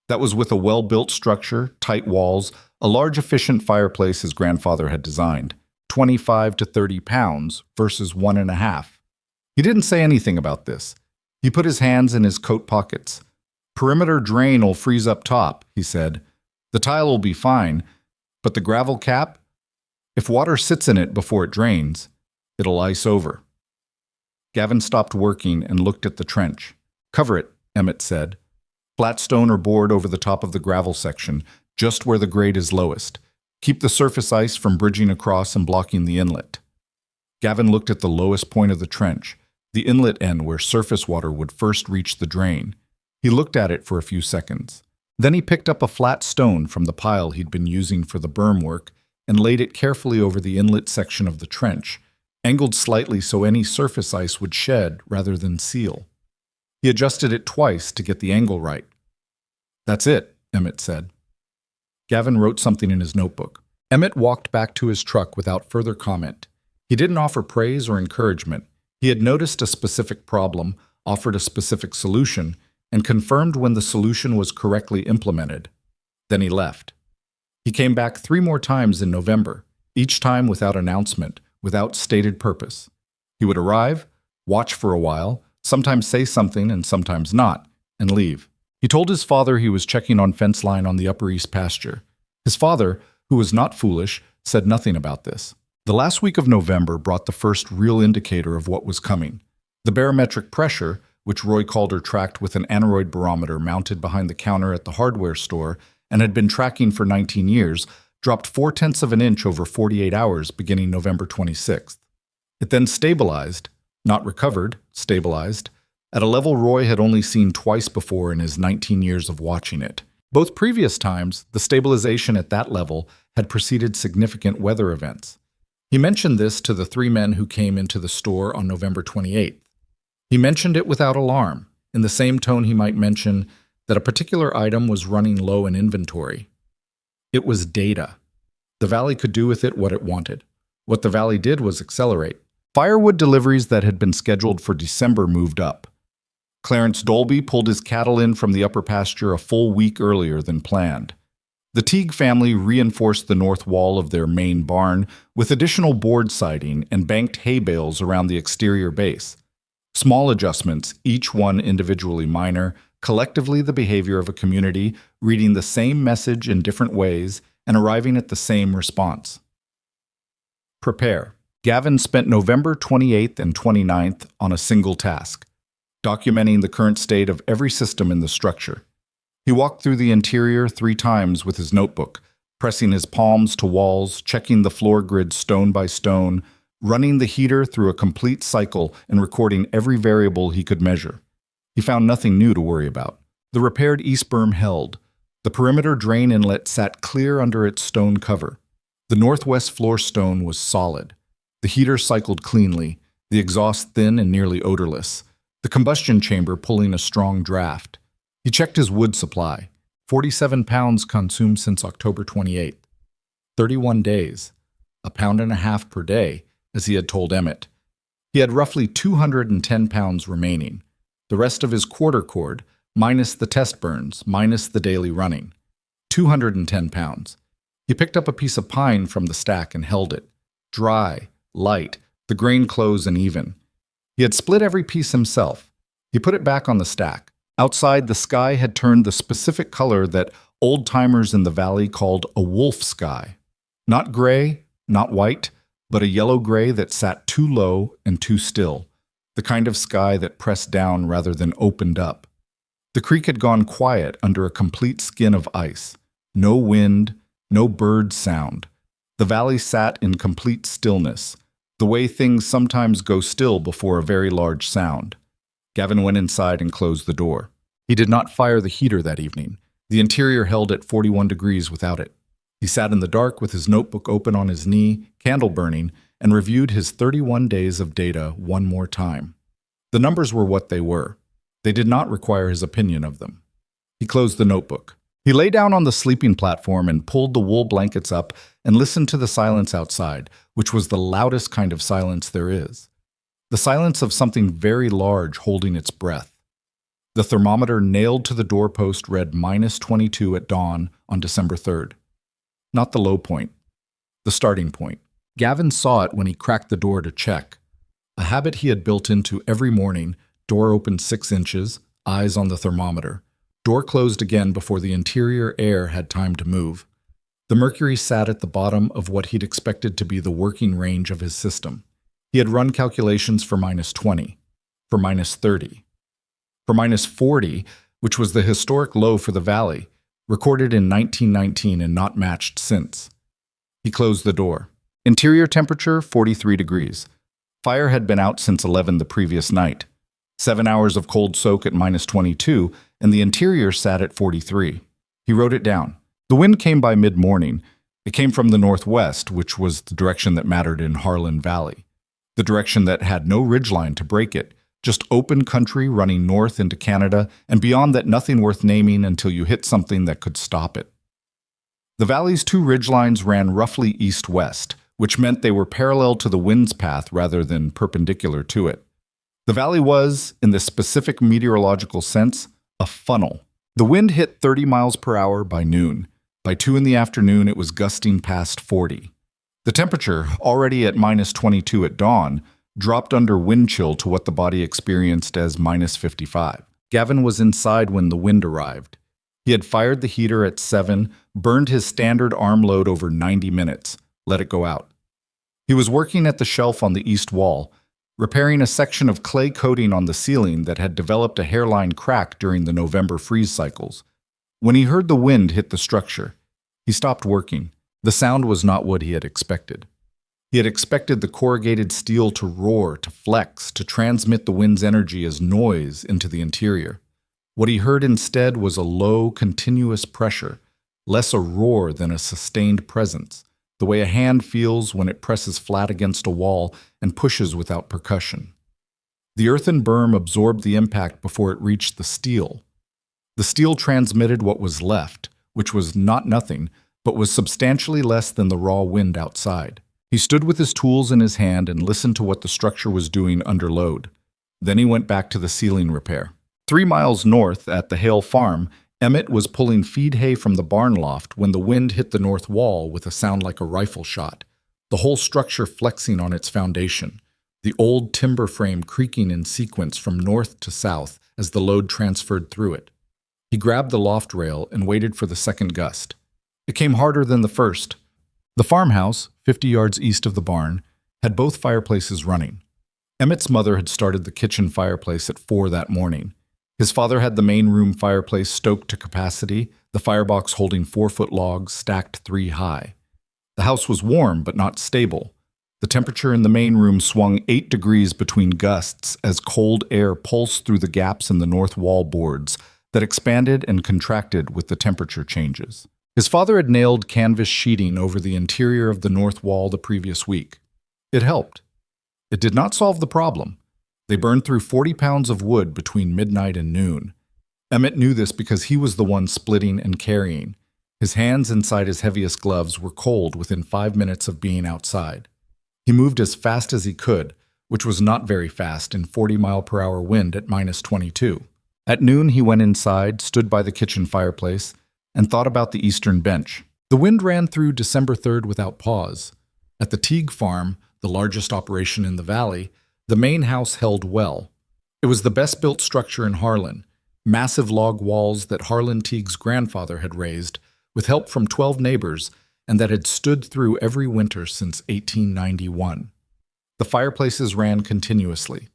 That was with a well-built structure, tight walls, a large efficient fireplace his grandfather had designed. 25 to 30 pounds versus 1.5. He didn't say anything about this. He put his hands in his coat pockets. "Perimeter drain will freeze up top," he said. "The tile will be fine, but the gravel cap? If water sits in it before it drains, it'll ice over." Gavin stopped working and looked at the trench. "Cover it," Emmett said. "Flat stone or board over the top of the gravel section, just where the grade is lowest. Keep the surface ice from bridging across and blocking the inlet." Gavin looked at the lowest point of the trench, the inlet end where surface water would first reach the drain. He looked at it for a few seconds. Then he picked up a flat stone from the pile he'd been using for the berm work and laid it carefully over the inlet section of the trench, angled slightly so any surface ice would shed rather than seal. He adjusted it twice to get the angle right. "That's it," Emmett said. Gavin wrote something in his notebook. Emmett walked back to his truck without further comment. He didn't offer praise or encouragement. He had noticed a specific problem, offered a specific solution, and confirmed when the solution was correctly implemented. Then he left. He came back 3 more times in November, each time without announcement, without stated purpose. He would arrive, watch for a while, sometimes say something and sometimes not, and leave. He told his father he was checking on fence line on the Upper East pasture. His father, who was not foolish, said nothing about this. The last week of November brought the first real indicator of what was coming. The barometric pressure, which Roy Calder tracked with an aneroid barometer mounted behind the counter at the hardware store and had been tracking for 19 years, dropped 0.4 of an inch over 48 hours beginning November 26th. It then stabilized, not recovered, stabilized, at a level Roy had only seen twice before in his 19 years of watching it. Both previous times, the stabilization at that level had preceded significant weather events. He mentioned this to the 3 men who came into the store on November 28th. He mentioned it without alarm, in the same tone he might mention that a particular item was running low in inventory. It was data. The valley could do with it what it wanted. What the valley did was accelerate. Firewood deliveries that had been scheduled for December moved up. Clarence Dolby pulled his cattle in from the upper pasture a full week earlier than planned. The Teague family reinforced the north wall of their main barn with additional board siding and banked hay bales around the exterior base. Small adjustments, each one individually minor, collectively the behavior of a community reading the same message in different ways and arriving at the same response. Prepare. Gavin spent November 28th and 29th on a single task, documenting the current state of every system in the structure. He walked through the interior 3 times with his notebook, pressing his palms to walls, checking the floor grid stone by stone, running the heater through a complete cycle and recording every variable he could measure. He found nothing new to worry about. The repaired east berm held. The perimeter drain inlet sat clear under its stone cover. The northwest floor stone was solid. The heater cycled cleanly, the exhaust thin and nearly odorless, the combustion chamber pulling a strong draft. He checked his wood supply. 47 pounds consumed since October 28th. 31 days. 1.5 pounds per day, as he had told Emmett. He had roughly 210 pounds remaining. The rest of his quarter cord, minus the test burns, minus the daily running. 210 pounds. He picked up a piece of pine from the stack and held it. Dry, light, the grain close and even. He had split every piece himself. He put it back on the stack. Outside, the sky had turned the specific color that old-timers in the valley called a wolf sky. Not gray, not white, but a yellow-gray that sat too low and too still, the kind of sky that pressed down rather than opened up. The creek had gone quiet under a complete skin of ice. No wind, no bird sound. The valley sat in complete stillness, the way things sometimes go still before a very large sound. Gavin went inside and closed the door. He did not fire the heater that evening. The interior held at 41 degrees without it. He sat in the dark with his notebook open on his knee, candle burning, and reviewed his 31 days of data one more time. The numbers were what they were. They did not require his opinion of them. He closed the notebook. He lay down on the sleeping platform and pulled the wool blankets up and listened to the silence outside, which was the loudest kind of silence there is. The silence of something very large holding its breath. The thermometer nailed to the doorpost read -22 at dawn on December 3rd. Not the low point, the starting point. Gavin saw it when he cracked the door to check. A habit he had built into every morning, door opened 6 inches, eyes on the thermometer. Door closed again before the interior air had time to move. The mercury sat at the bottom of what he'd expected to be the working range of his system. He had run calculations for -20, for -30, for -40, which was the historic low for the valley, recorded in 1919 and not matched since. He closed the door. Interior temperature, 43 degrees. Fire had been out since 11 the previous night. 7 hours of cold soak at -22, and the interior sat at 43. He wrote it down. The wind came by mid-morning. It came from the northwest, which was the direction that mattered in Harlan Valley. The direction that had no ridgeline to break it, just open country running north into Canada, and beyond that nothing worth naming until you hit something that could stop it. The valley's 2 ridgelines ran roughly east-west, which meant they were parallel to the wind's path rather than perpendicular to it. The valley was, in this specific meteorological sense, a funnel. The wind hit 30 miles per hour by noon. By 2 in the afternoon, it was gusting past 40. The temperature, already at -22 at dawn, dropped under wind chill to what the body experienced as -55. Gavin was inside when the wind arrived. He had fired the heater at 7, burned his standard arm load over 90 minutes, let it go out. He was working at the shelf on the east wall, repairing a section of clay coating on the ceiling that had developed a hairline crack during the November freeze cycles. When he heard the wind hit the structure, he stopped working. The sound was not what he had expected. He had expected the corrugated steel to roar, to flex, to transmit the wind's energy as noise into the interior. What he heard instead was a low, continuous pressure, less a roar than a sustained presence, the way a hand feels when it presses flat against a wall and pushes without percussion. The earthen berm absorbed the impact before it reached the steel. The steel transmitted what was left, which was not nothing, but was substantially less than the raw wind outside. He stood with his tools in his hand and listened to what the structure was doing under load. Then he went back to the ceiling repair. 3 miles north, at the Hale farm, Emmett was pulling feed hay from the barn loft when the wind hit the north wall with a sound like a rifle shot, the whole structure flexing on its foundation, the old timber frame creaking in sequence from north to south as the load transferred through it. He grabbed the loft rail and waited for the second gust. It came harder than the first. The farmhouse, 50 yards east of the barn, had both fireplaces running. Emmett's mother had started the kitchen fireplace at 4 that morning. His father had the main room fireplace stoked to capacity, the firebox holding 4-foot logs stacked 3 high. The house was warm but not stable. The temperature in the main room swung 8 degrees between gusts as cold air pulsed through the gaps in the north wall boards that expanded and contracted with the temperature changes. His father had nailed canvas sheeting over the interior of the north wall the previous week. It helped. It did not solve the problem. They burned through 40 pounds of wood between midnight and noon. Emmett knew this because he was the one splitting and carrying. His hands inside his heaviest gloves were cold within 5 minutes of being outside. He moved as fast as he could, which was not very fast in 40-mile-per-hour wind at -22. At noon, he went inside, stood by the kitchen fireplace, and thought about the eastern bench. The wind ran through December 3rd without pause. At the Teague farm, the largest operation in the valley, the main house held well. It was the best-built structure in Harlan, massive log walls that Harlan Teague's grandfather had raised, with help from 12 neighbors, and that had stood through every winter since 1891. The fireplaces ran continuously.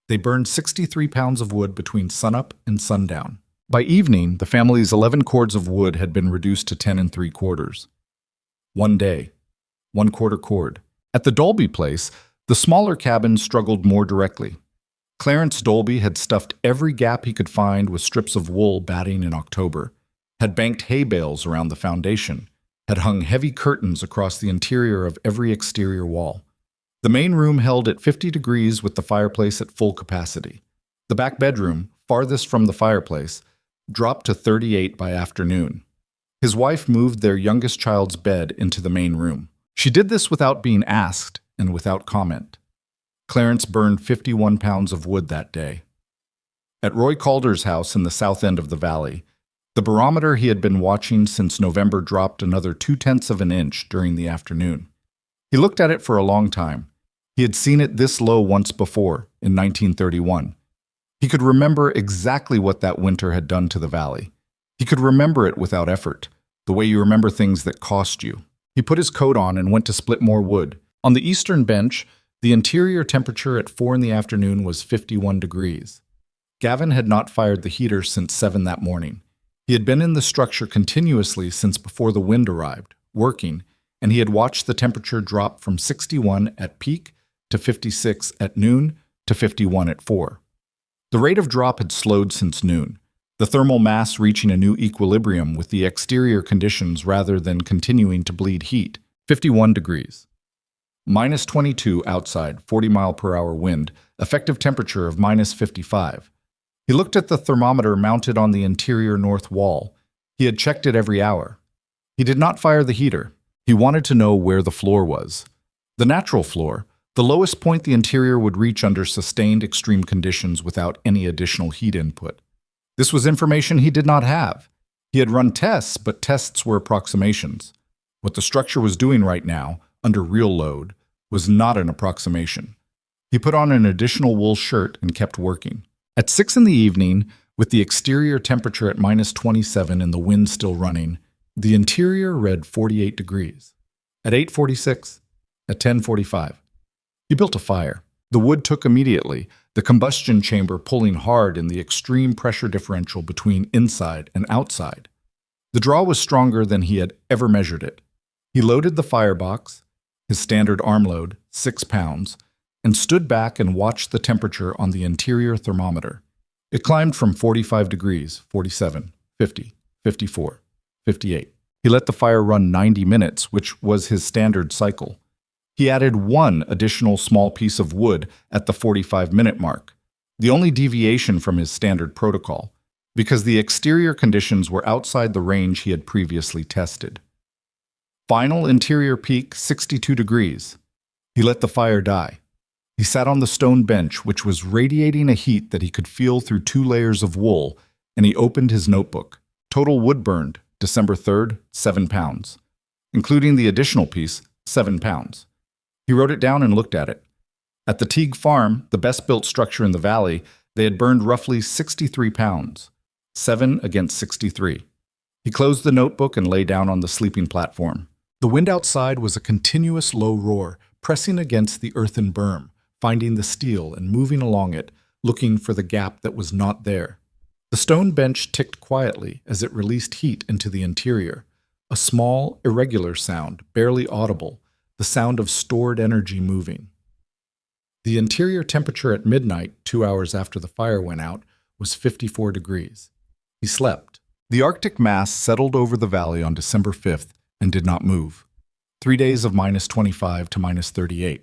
They burned 63 pounds of wood between sunup and sundown. By evening, the family's 11 cords of wood had been reduced to 10 3/4. One day, 1/4 cord. At the Dolby place, the smaller cabin struggled more directly. Clarence Dolby had stuffed every gap he could find with strips of wool batting in October, had banked hay bales around the foundation, had hung heavy curtains across the interior of every exterior wall. The main room held at 50 degrees with the fireplace at full capacity. The back bedroom, farthest from the fireplace, dropped to 38 by afternoon. His wife moved their youngest child's bed into the main room. She did this without being asked and without comment. Clarence burned 51 pounds of wood that day. At Roy Calder's house in the south end of the valley, the barometer he had been watching since November dropped another 0.2 of an inch during the afternoon. He looked at it for a long time. He had seen it this low once before, in 1931. He could remember exactly what that winter had done to the valley. He could remember it without effort, the way you remember things that cost you. He put his coat on and went to split more wood. On the eastern bench, the interior temperature at 4 in the afternoon was 51 degrees. Gavin had not fired the heater since 7 that morning. He had been in the structure continuously since before the wind arrived, working, and he had watched the temperature drop from 61 at peak to 56 at noon to 51 at 4. The rate of drop had slowed since noon, the thermal mass reaching a new equilibrium with the exterior conditions rather than continuing to bleed heat, 51 degrees. -22 outside, 40-mile-per-hour wind, effective temperature of -55. He looked at the thermometer mounted on the interior north wall. He had checked it every hour. He did not fire the heater. He wanted to know where the floor was. The natural floor, the lowest point the interior would reach under sustained extreme conditions without any additional heat input. This was information he did not have. He had run tests, but tests were approximations. What the structure was doing right now, under real load, was not an approximation. He put on an additional wool shirt and kept working. At 6 in the evening, with the exterior temperature at -27 and the wind still running, the interior read 48 degrees. At 8:46, at 10:45. He built a fire. The wood took immediately, the combustion chamber pulling hard in the extreme pressure differential between inside and outside. The draw was stronger than he had ever measured it. He loaded the firebox, his standard arm load, 6 pounds, and stood back and watched the temperature on the interior thermometer. It climbed from 45 degrees, 47, 50, 54, 58. He let the fire run 90 minutes, which was his standard cycle. He added one additional small piece of wood at the 45-minute mark, the only deviation from his standard protocol, because the exterior conditions were outside the range he had previously tested. Final interior peak, 62 degrees. He let the fire die. He sat on the stone bench, which was radiating a heat that he could feel through 2 layers of wool, and he opened his notebook. Total wood burned, December 3rd, 7 pounds. Including the additional piece, 7 pounds. He wrote it down and looked at it. At the Teague farm, the best-built structure in the valley, they had burned roughly 63 pounds. 7 against 63. He closed the notebook and lay down on the sleeping platform. The wind outside was a continuous low roar, pressing against the earthen berm, finding the steel and moving along it, looking for the gap that was not there. The stone bench ticked quietly as it released heat into the interior, a small, irregular sound, barely audible, the sound of stored energy moving. The interior temperature at midnight, 2 hours after the fire went out, was 54 degrees. He slept. The Arctic mass settled over the valley on December 5th and did not move. 3 days of -25 to -38.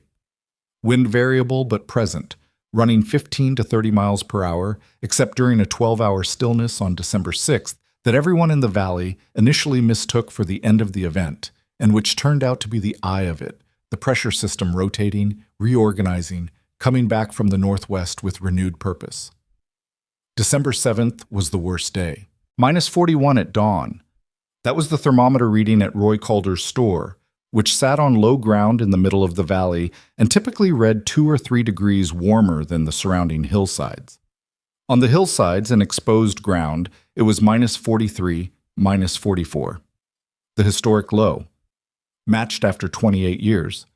Wind variable but present, running 15 to 30 miles per hour, except during a 12-hour stillness on December 6th that everyone in the valley initially mistook for the end of the event, and which turned out to be the eye of it, the pressure system rotating, reorganizing, coming back from the northwest with renewed purpose. December 7th was the worst day. -41 at dawn. That was the thermometer reading at Roy Calder's store, which sat on low ground in the middle of the valley and typically read 2 or 3 degrees warmer than the surrounding hillsides. On the hillsides and exposed ground, it was -43, -44. The historic low. Matched after 28 years.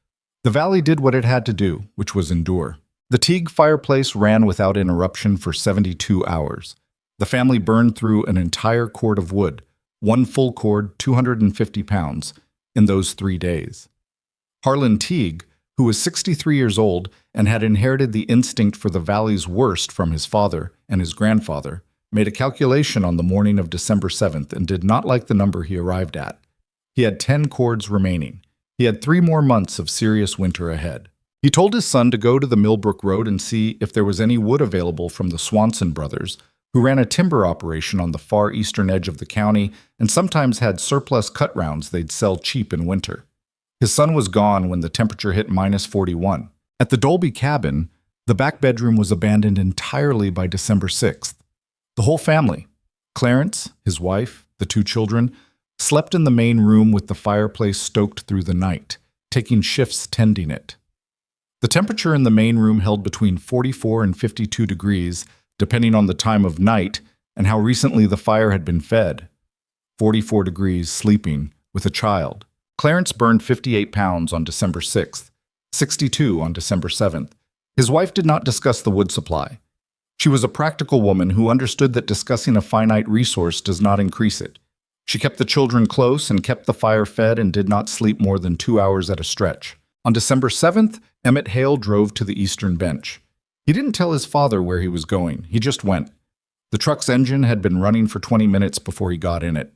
The valley did what it had to do, which was endure. The Teague fireplace ran without interruption for 72 hours. The family burned through an entire cord of wood, one full cord, 250 pounds, in those 3 days. Harlan Teague, who was 63 years old and had inherited the instinct for the valley's worst from his father and his grandfather, made a calculation on the morning of December 7th and did not like the number he arrived at. He had 10 cords remaining. He had 3 more months of serious winter ahead. He told his son to go to the Millbrook Road and see if there was any wood available from the Swanson brothers, who ran a timber operation on the far eastern edge of the county and sometimes had surplus cut rounds they'd sell cheap in winter. His son was gone when the temperature hit -41. At the Dolby cabin, the back bedroom was abandoned entirely by December 6th. The whole family, Clarence, his wife, the 2 children, slept in the main room with the fireplace stoked through the night, taking shifts tending it. The temperature in the main room held between 44 and 52 degrees, depending on the time of night and how recently the fire had been fed. 44 degrees sleeping with a child. Clarence burned 58 pounds on December 6th, 62 on December 7th. His wife did not discuss the wood supply. She was a practical woman who understood that discussing a finite resource does not increase it. She kept the children close and kept the fire fed and did not sleep more than 2 hours at a stretch. On December 7th, Emmett Hale drove to the eastern bench. He didn't tell his father where he was going. He just went. The truck's engine had been running for 20 minutes before he got in it.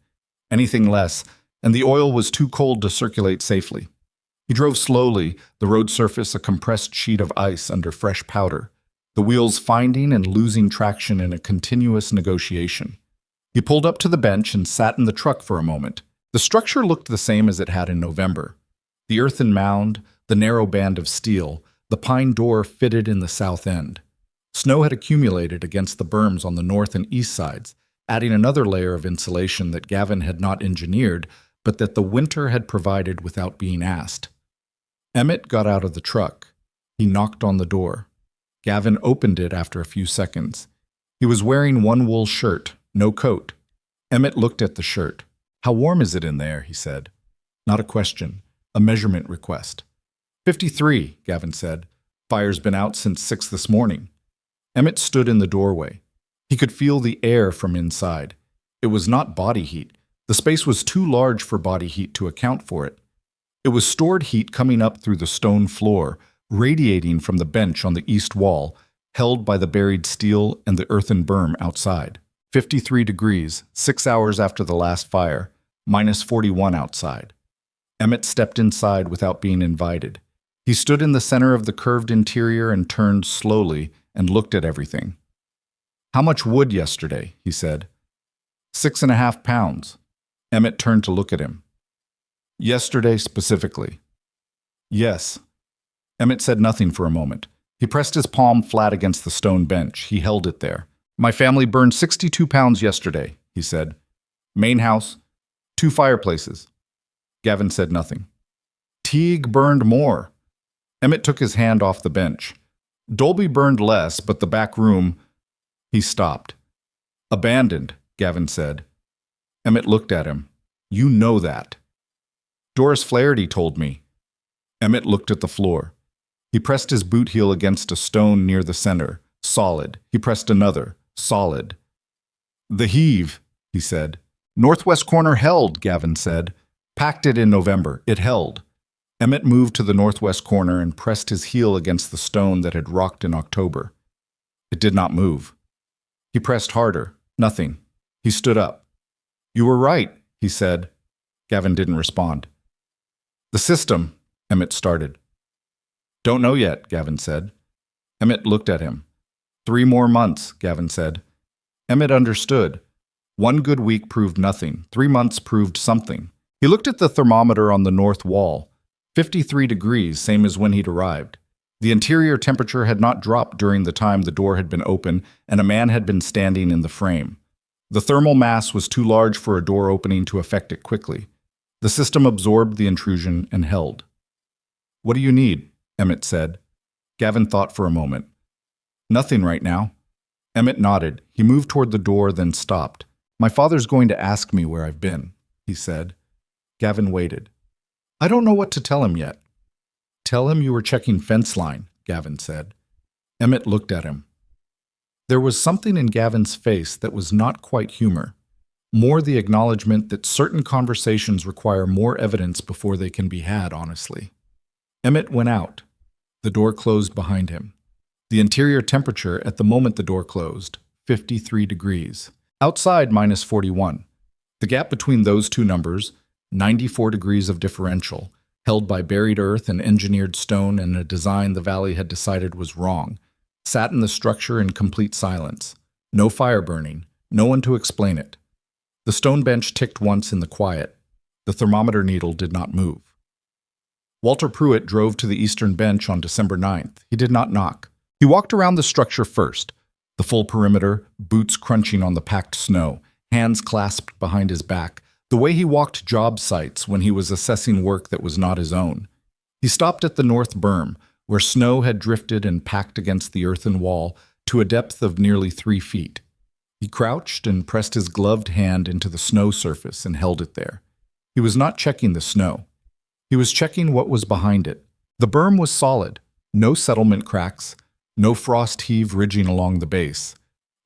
Anything less, and the oil was too cold to circulate safely. He drove slowly, the road surface a compressed sheet of ice under fresh powder, the wheels finding and losing traction in a continuous negotiation. He pulled up to the bench and sat in the truck for a moment. The structure looked the same as it had in November. The earthen mound, the narrow band of steel, the pine door fitted in the south end. Snow had accumulated against the berms on the north and east sides, adding another layer of insulation that Gavin had not engineered, but that the winter had provided without being asked. Emmett got out of the truck. He knocked on the door. Gavin opened it after a few seconds. He was wearing one wool shirt, no coat. Emmett looked at the shirt. "How warm is it in there?" he said. Not a question, a measurement request. 53, Gavin said. "Fire's been out since 6 this morning." Emmett stood in the doorway. He could feel the air from inside. It was not body heat. The space was too large for body heat to account for it. It was stored heat coming up through the stone floor, radiating from the bench on the east wall, held by the buried steel and the earthen berm outside. 53 degrees, 6 hours after the last fire, -41 outside. Emmett stepped inside without being invited. He stood in the center of the curved interior and turned slowly and looked at everything. "How much wood yesterday?" he said. 6.5 pounds. Emmett turned to look at him. "Yesterday specifically?" "Yes." Emmett said nothing for a moment. He pressed his palm flat against the stone bench. He held it there. "My family burned 62 pounds yesterday," he said. "Main house, 2 fireplaces." Gavin said nothing. "Teague burned more." Emmett took his hand off the bench. "Dolby burned less, but the back room—" He stopped. "Abandoned," Gavin said. Emmett looked at him. "You know that." "Doris Flaherty told me." Emmett looked at the floor. He pressed his boot heel against a stone near the center. Solid. He pressed another. Solid. "The heave," he said. "Northwest corner held," Gavin said. "Packed it in November. It held." Emmett moved to the northwest corner and pressed his heel against the stone that had rocked in October. It did not move. He pressed harder. Nothing. He stood up. "You were right," he said. Gavin didn't respond. "The system," Emmett started. "Don't know yet," Gavin said. Emmett looked at him. 3 more months, Gavin said. Emmett understood. 1 good week proved nothing. 3 months proved something. He looked at the thermometer on the north wall. 53 degrees, same as when he'd arrived. The interior temperature had not dropped during the time the door had been open, and a man had been standing in the frame. The thermal mass was too large for a door opening to affect it quickly. The system absorbed the intrusion and held. "What do you need?" Emmett said. Gavin thought for a moment. "Nothing right now." Emmett nodded. He moved toward the door, then stopped. "My father's going to ask me where I've been," he said. Gavin waited. "I don't know what to tell him yet." "Tell him you were checking fence line," Gavin said. Emmett looked at him. There was something in Gavin's face that was not quite humor, more the acknowledgement that certain conversations require more evidence before they can be had honestly. Emmett went out. The door closed behind him. The interior temperature at the moment the door closed, 53 degrees. Outside, -41. The gap between those two numbers, 94 degrees of differential, held by buried earth and engineered stone and a design the valley had decided was wrong, sat in the structure in complete silence. No fire burning, no one to explain it. The stone bench ticked once in the quiet. The thermometer needle did not move. Walter Pruitt drove to the eastern bench on December 9th. He did not knock. He walked around the structure first, the full perimeter, boots crunching on the packed snow, hands clasped behind his back, the way he walked job sites when he was assessing work that was not his own. He stopped at the north berm, where snow had drifted and packed against the earthen wall to a depth of nearly 3 feet. He crouched and pressed his gloved hand into the snow surface and held it there. He was not checking the snow. He was checking what was behind it. The berm was solid, no settlement cracks, no frost heave ridging along the base.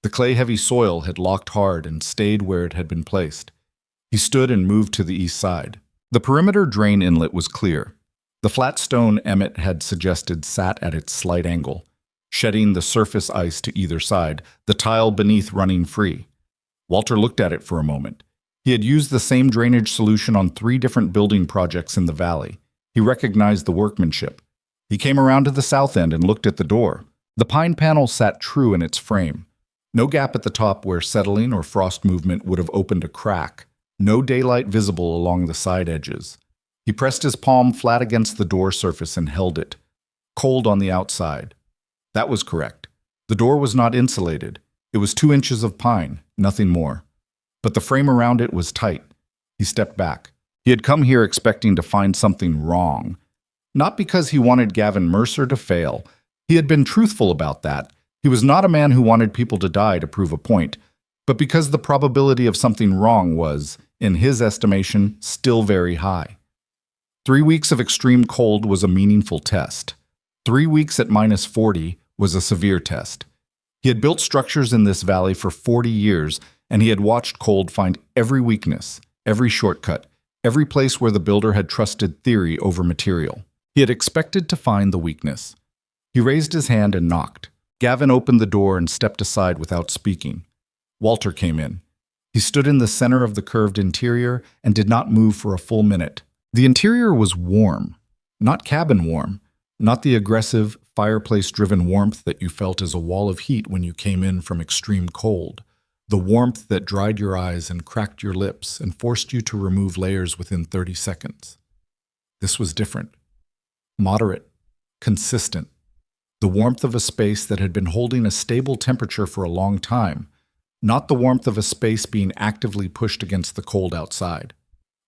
The clay-heavy soil had locked hard and stayed where it had been placed. He stood and moved to the east side. The perimeter drain inlet was clear. The flat stone Emmett had suggested sat at its slight angle, shedding the surface ice to either side, the tile beneath running free. Walter looked at it for a moment. He had used the same drainage solution on 3 different building projects in the valley. He recognized the workmanship. He came around to the south end and looked at the door. The pine panel sat true in its frame. No gap at the top where settling or frost movement would have opened a crack. No daylight visible along the side edges. He pressed his palm flat against the door surface and held it. Cold on the outside. That was correct. The door was not insulated. It was 2 inches of pine, nothing more. But the frame around it was tight. He stepped back. He had come here expecting to find something wrong. Not because he wanted Gavin Mercer to fail. He had been truthful about that. He was not a man who wanted people to die to prove a point, but because the probability of something wrong was, in his estimation, still very high. 3 weeks of extreme cold was a meaningful test. 3 weeks at -40 was a severe test. He had built structures in this valley for 40 years, and he had watched cold find every weakness, every shortcut, every place where the builder had trusted theory over material. He had expected to find the weakness. He raised his hand and knocked. Gavin opened the door and stepped aside without speaking. Walter came in. He stood in the center of the curved interior and did not move for a full minute. The interior was warm, not cabin warm, not the aggressive, fireplace-driven warmth that you felt as a wall of heat when you came in from extreme cold. The warmth that dried your eyes and cracked your lips and forced you to remove layers within 30 seconds. This was different. Moderate, consistent. The warmth of a space that had been holding a stable temperature for a long time, not the warmth of a space being actively pushed against the cold outside.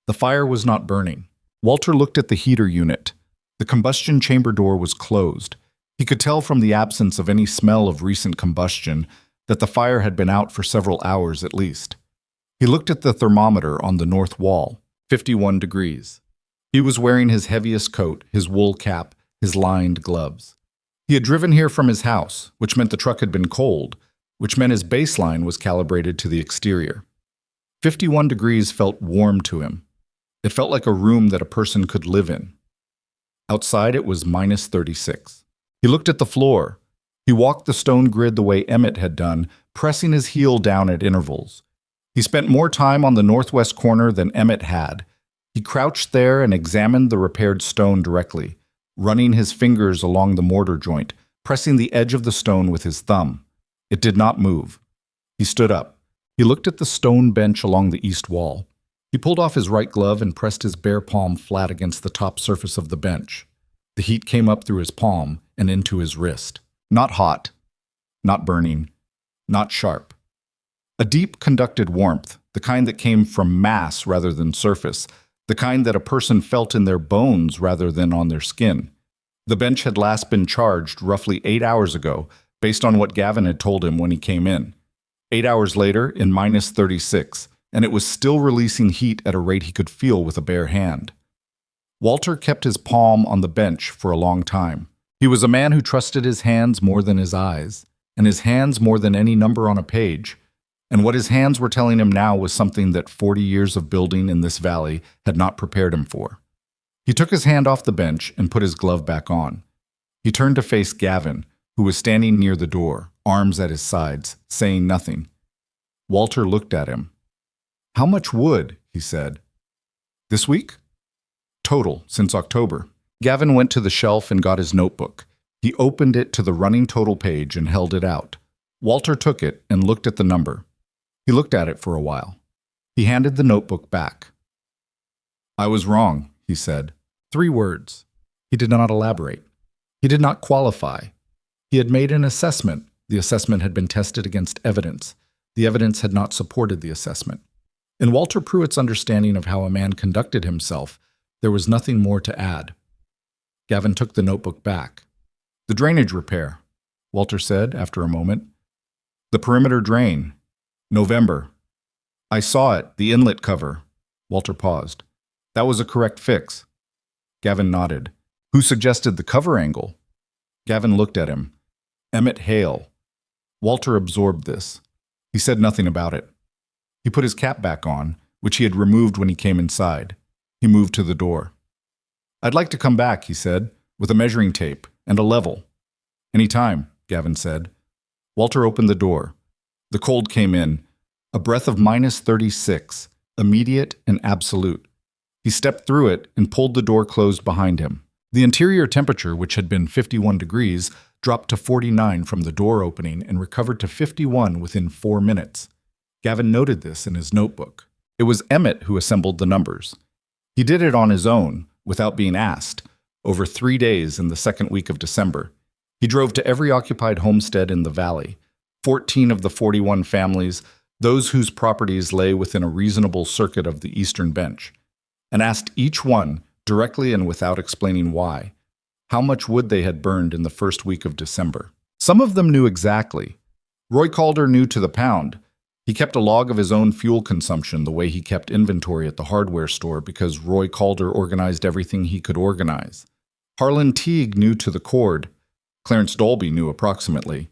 The fire was not burning. Walter looked at the heater unit. The combustion chamber door was closed. He could tell from the absence of any smell of recent combustion that the fire had been out for several hours at least. He looked at the thermometer on the north wall, 51 degrees. He was wearing his heaviest coat, his wool cap, his lined gloves. He had driven here from his house, which meant the truck had been cold, which meant his baseline was calibrated to the exterior. 51 degrees felt warm to him. It felt like a room that a person could live in. Outside it was minus 36. He looked at the floor. He walked the stone grid the way Emmett had done, pressing his heel down at intervals. He spent more time on the northwest corner than Emmett had. He crouched there and examined the repaired stone directly, running his fingers along the mortar joint, pressing the edge of the stone with his thumb. It did not move. He stood up. He looked at the stone bench along the east wall. He pulled off his right glove and pressed his bare palm flat against the top surface of the bench. The heat came up through his palm and into his wrist. Not hot, not burning, not sharp. A deep conducted warmth, the kind that came from mass rather than surface, the kind that a person felt in their bones rather than on their skin. The bench had last been charged roughly 8 hours ago, based on what Gavin had told him when he came in. 8 hours later, in minus 36, and it was still releasing heat at a rate he could feel with a bare hand. Walter kept his palm on the bench for a long time. He was a man who trusted his hands more than his eyes, and his hands more than any number on a page. And what his hands were telling him now was something that 40 years of building in this valley had not prepared him for. He took his hand off the bench and put his glove back on. He turned to face Gavin, who was standing near the door, arms at his sides, saying nothing. Walter looked at him. "How much wood?" he said. "This week?" "Total, since October." Gavin went to the shelf and got his notebook. He opened it to the running total page and held it out. Walter took it and looked at the number. He looked at it for a while. He handed the notebook back. "I was wrong," he said. 3 words. He did not elaborate. He did not qualify. He had made an assessment. The assessment had been tested against evidence. The evidence had not supported the assessment. In Walter Pruitt's understanding of how a man conducted himself, there was nothing more to add. Gavin took the notebook back. "The drainage repair," Walter said after a moment. "The perimeter drain. November. I saw it, the inlet cover." Walter paused. "That was a correct fix." Gavin nodded. "Who suggested the cover angle?" Gavin looked at him. "Emmett Hale." Walter absorbed this. He said nothing about it. He put his cap back on, which he had removed when he came inside. He moved to the door. "I'd like to come back," he said, "with a measuring tape and a level." "Any time," Gavin said. Walter opened the door. The cold came in, a breath of minus 36, immediate and absolute. He stepped through it and pulled the door closed behind him. The interior temperature, which had been 51 degrees, dropped to 49 from the door opening and recovered to 51 within 4 minutes. Gavin noted this in his notebook. It was Emmett who assembled the numbers. He did it on his own, without being asked, over 3 days in the second week of December. He drove to every occupied homestead in the valley, 14 of the 41 families, those whose properties lay within a reasonable circuit of the eastern bench, and asked each one, directly and without explaining why, how much wood they had burned in the first week of December. Some of them knew exactly. Roy Calder knew to the pound. He kept a log of his own fuel consumption the way he kept inventory at the hardware store because Roy Calder organized everything he could organize. Harlan Teague knew to the cord. Clarence Dolby knew approximately.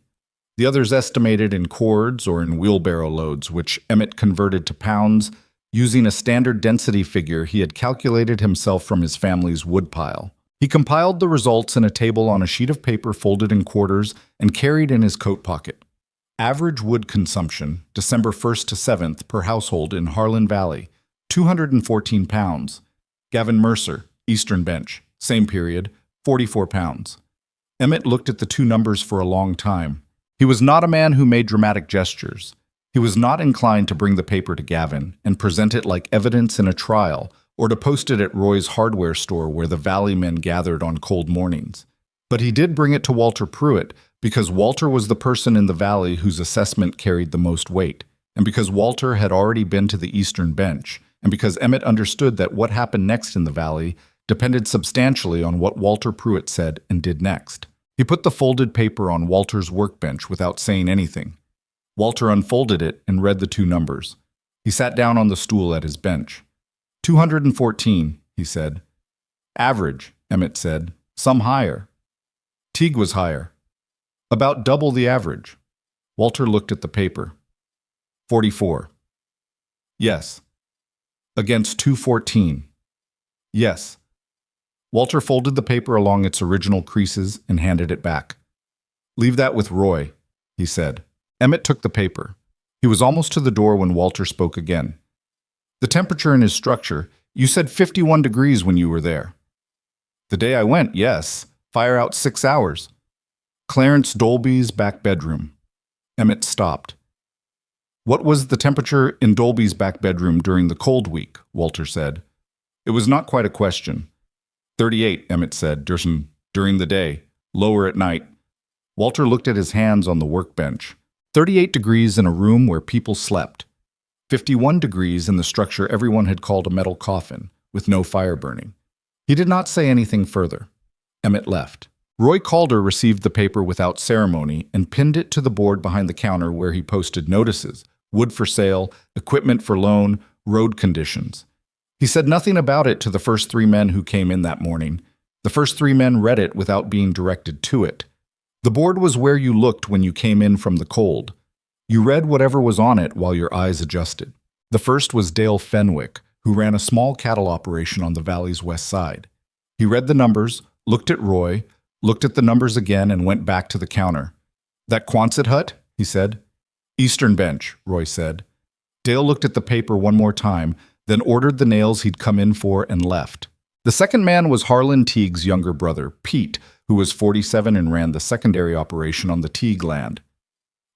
The others estimated in cords or in wheelbarrow loads, which Emmett converted to pounds, using a standard density figure he had calculated himself from his family's woodpile. He compiled the results in a table on a sheet of paper folded in quarters and carried in his coat pocket. Average wood consumption, December 1st to 7th per household in Harlan Valley, 214 pounds. Gavin Mercer, Eastern Bench, same period, 44 pounds. Emmett looked at the two numbers for a long time. He was not a man who made dramatic gestures. He was not inclined to bring the paper to Gavin and present it like evidence in a trial, or to post it at Roy's hardware store where the Valley men gathered on cold mornings. But he did bring it to Walter Pruitt because Walter was the person in the Valley whose assessment carried the most weight, and because Walter had already been to the Eastern Bench, and because Emmett understood that what happened next in the Valley depended substantially on what Walter Pruitt said and did next. He put the folded paper on Walter's workbench without saying anything. Walter unfolded it and read the two numbers. He sat down on the stool at his bench. 214, he said. Average, Emmett said. Some higher. Teague was higher. About double the average. Walter looked at the paper. 44. Yes. Against 214. Yes. Walter folded the paper along its original creases and handed it back. Leave that with Roy, he said. Emmett took the paper. He was almost to the door when Walter spoke again. The temperature in his structure, you said 51 degrees when you were there. The day I went, yes. Fire out 6 hours. Clarence Dolby's back bedroom. Emmett stopped. What was the temperature in Dolby's back bedroom during the cold week? Walter said. It was not quite a question. 38, Emmett said, during the day, lower at night. Walter looked at his hands on the workbench. 38 degrees in a room where people slept. 51 degrees in the structure everyone had called a metal coffin, with no fire burning. He did not say anything further. Emmett left. Roy Calder received the paper without ceremony and pinned it to the board behind the counter where he posted notices, wood for sale, equipment for loan, road conditions. He said nothing about it to the first 3 men who came in that morning. The first 3 men read it without being directed to it. The board was where you looked when you came in from the cold. You read whatever was on it while your eyes adjusted. The first was Dale Fenwick, who ran a small cattle operation on the valley's west side. He read the numbers, looked at Roy, looked at the numbers again, and went back to the counter. That Quonset hut? He said. Eastern Bench, Roy said. Dale looked at the paper one more time, then ordered the nails he'd come in for and left. The second man was Harlan Teague's younger brother, Pete, who was 47 and ran the secondary operation on the Teague land.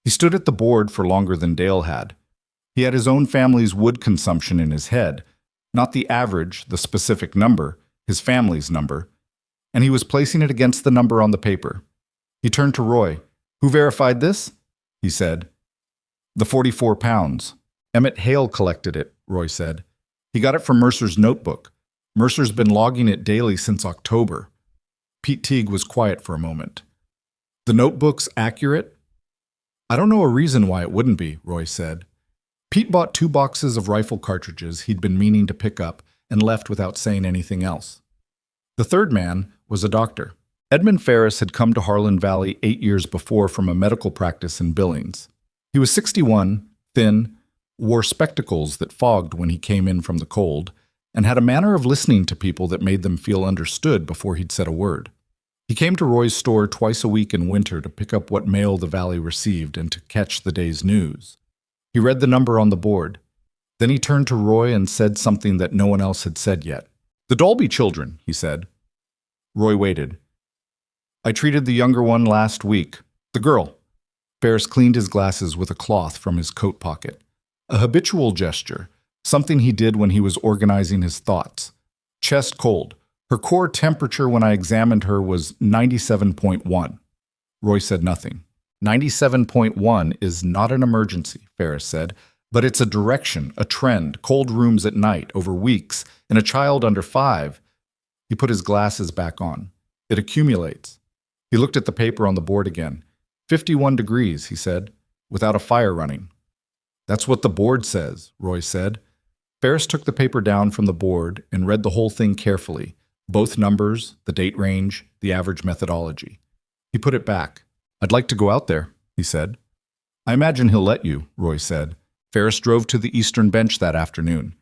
He stood at the board for longer than Dale had. He had his own family's wood consumption in his head, not the average, the specific number, his family's number, and he was placing it against the number on the paper. He turned to Roy. Who verified this? He said. The 44 pounds. Emmett Hale collected it, Roy said. He got it from Mercer's notebook. Mercer's been logging it daily since October. Pete Teague was quiet for a moment. The notebook's accurate? I don't know a reason why it wouldn't be, Roy said. Pete bought 2 boxes of rifle cartridges he'd been meaning to pick up and left without saying anything else. The third man was a doctor. Edmund Ferris had come to Harlan Valley 8 years before from a medical practice in Billings. He was 61, thin, wore spectacles that fogged when he came in from the cold, and had a manner of listening to people that made them feel understood before he'd said a word. He came to Roy's store twice a week in winter to pick up what mail the valley received and to catch the day's news. He read the number on the board. Then he turned to Roy and said something that no one else had said yet. The Dolby children, he said. Roy waited. I treated the younger one last week. The girl. Ferris cleaned his glasses with a cloth from his coat pocket. A habitual gesture, something he did when he was organizing his thoughts. Chest cold. Her core temperature when I examined her was 97.1. Roy said nothing. 97.1 is not an emergency, Ferris said, but it's a direction, a trend, cold rooms at night, over weeks, in a child under 5. He put his glasses back on. It accumulates. He looked at the paper on the board again. 51 degrees, he said, without a fire running. That's what the board says, Roy said. Ferris took the paper down from the board and read the whole thing carefully. Both numbers, the date range, the average methodology. He put it back. I'd like to go out there, he said. I imagine he'll let you, Roy said. Ferris drove to the Eastern Bench that afternoon.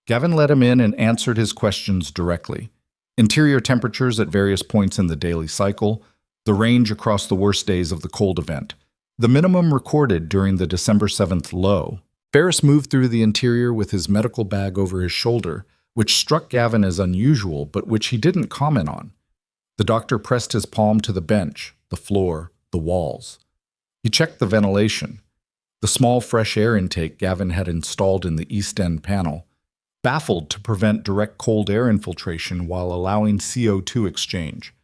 Gavin let him in and answered his questions directly. Interior temperatures at various points in the daily cycle, the range across the worst days of the cold event, the minimum recorded during the December 7th low. Ferris moved through the interior with his medical bag over his shoulder, which struck Gavin as unusual, but which he didn't comment on. The doctor pressed his palm to the bench, the floor, the walls. He checked the ventilation. The small fresh air intake Gavin had installed in the east end panel, baffled to prevent direct cold air infiltration while allowing CO2 exchange.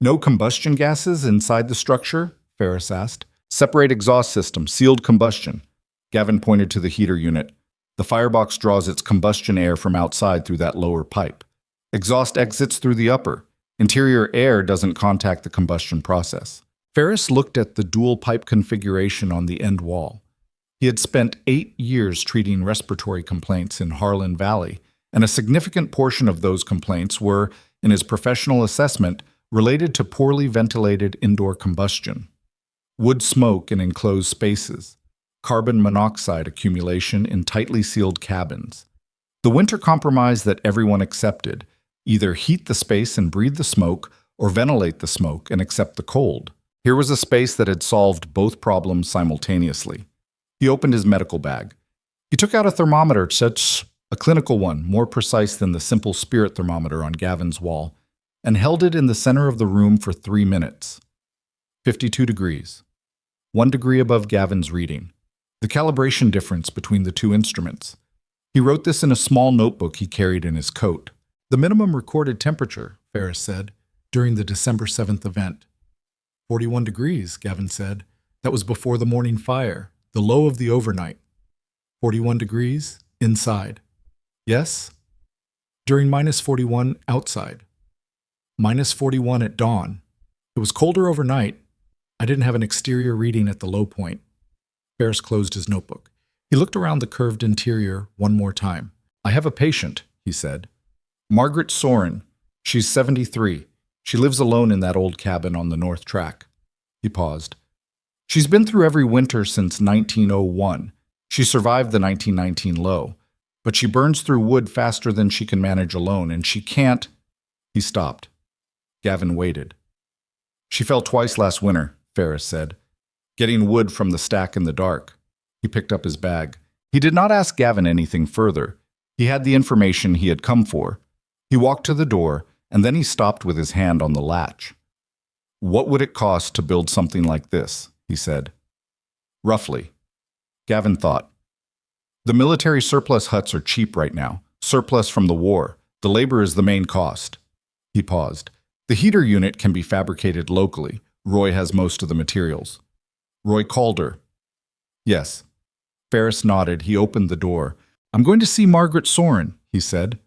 No combustion gases inside the structure? Ferris asked. Separate exhaust system, sealed combustion. Gavin pointed to the heater unit. The firebox draws its combustion air from outside through that lower pipe. Exhaust exits through the upper. Interior air doesn't contact the combustion process. Ferris looked at the dual pipe configuration on the end wall. He had spent 8 years treating respiratory complaints in Harlan Valley, and a significant portion of those complaints were, in his professional assessment, related to poorly ventilated indoor combustion. Wood smoke in enclosed spaces, carbon monoxide accumulation in tightly sealed cabins. The winter compromise that everyone accepted: either heat the space and breathe the smoke, or ventilate the smoke and accept the cold. Here was a space that had solved both problems simultaneously. He opened his medical bag. He took out a thermometer, such a clinical one, more precise than the simple spirit thermometer on Gavin's wall, and held it in the center of the room for 3 minutes. 52 degrees. 1 degree above Gavin's reading. The calibration difference between the two instruments. He wrote this in a small notebook he carried in his coat. The minimum recorded temperature, Ferris said, during the December 7th event. 41 degrees, Gavin said. That was before the morning fire, the low of the overnight. 41 degrees, inside. Yes? During -41, outside. -41 at dawn. It was colder overnight. I didn't have an exterior reading at the low point. Ferris closed his notebook. He looked around the curved interior one more time. I have a patient, he said. Margaret Soren. She's 73. She lives alone in that old cabin on the North Track. He paused. She's been through every winter since 1901. She survived the 1919 low. But she burns through wood faster than she can manage alone, and she can't... He stopped. Gavin waited. She fell twice last winter, Ferris said, getting wood from the stack in the dark. He picked up his bag. He did not ask Gavin anything further. He had the information he had come for. He walked to the door, and then he stopped with his hand on the latch. What would it cost to build something like this? He said. Roughly. Gavin thought. The military surplus huts are cheap right now. Surplus from the war. The labor is the main cost. He paused. The heater unit can be fabricated locally. Roy has most of the materials. Roy Calder. Yes. Ferris nodded. He opened the door. I'm going to see Margaret Soren, he said.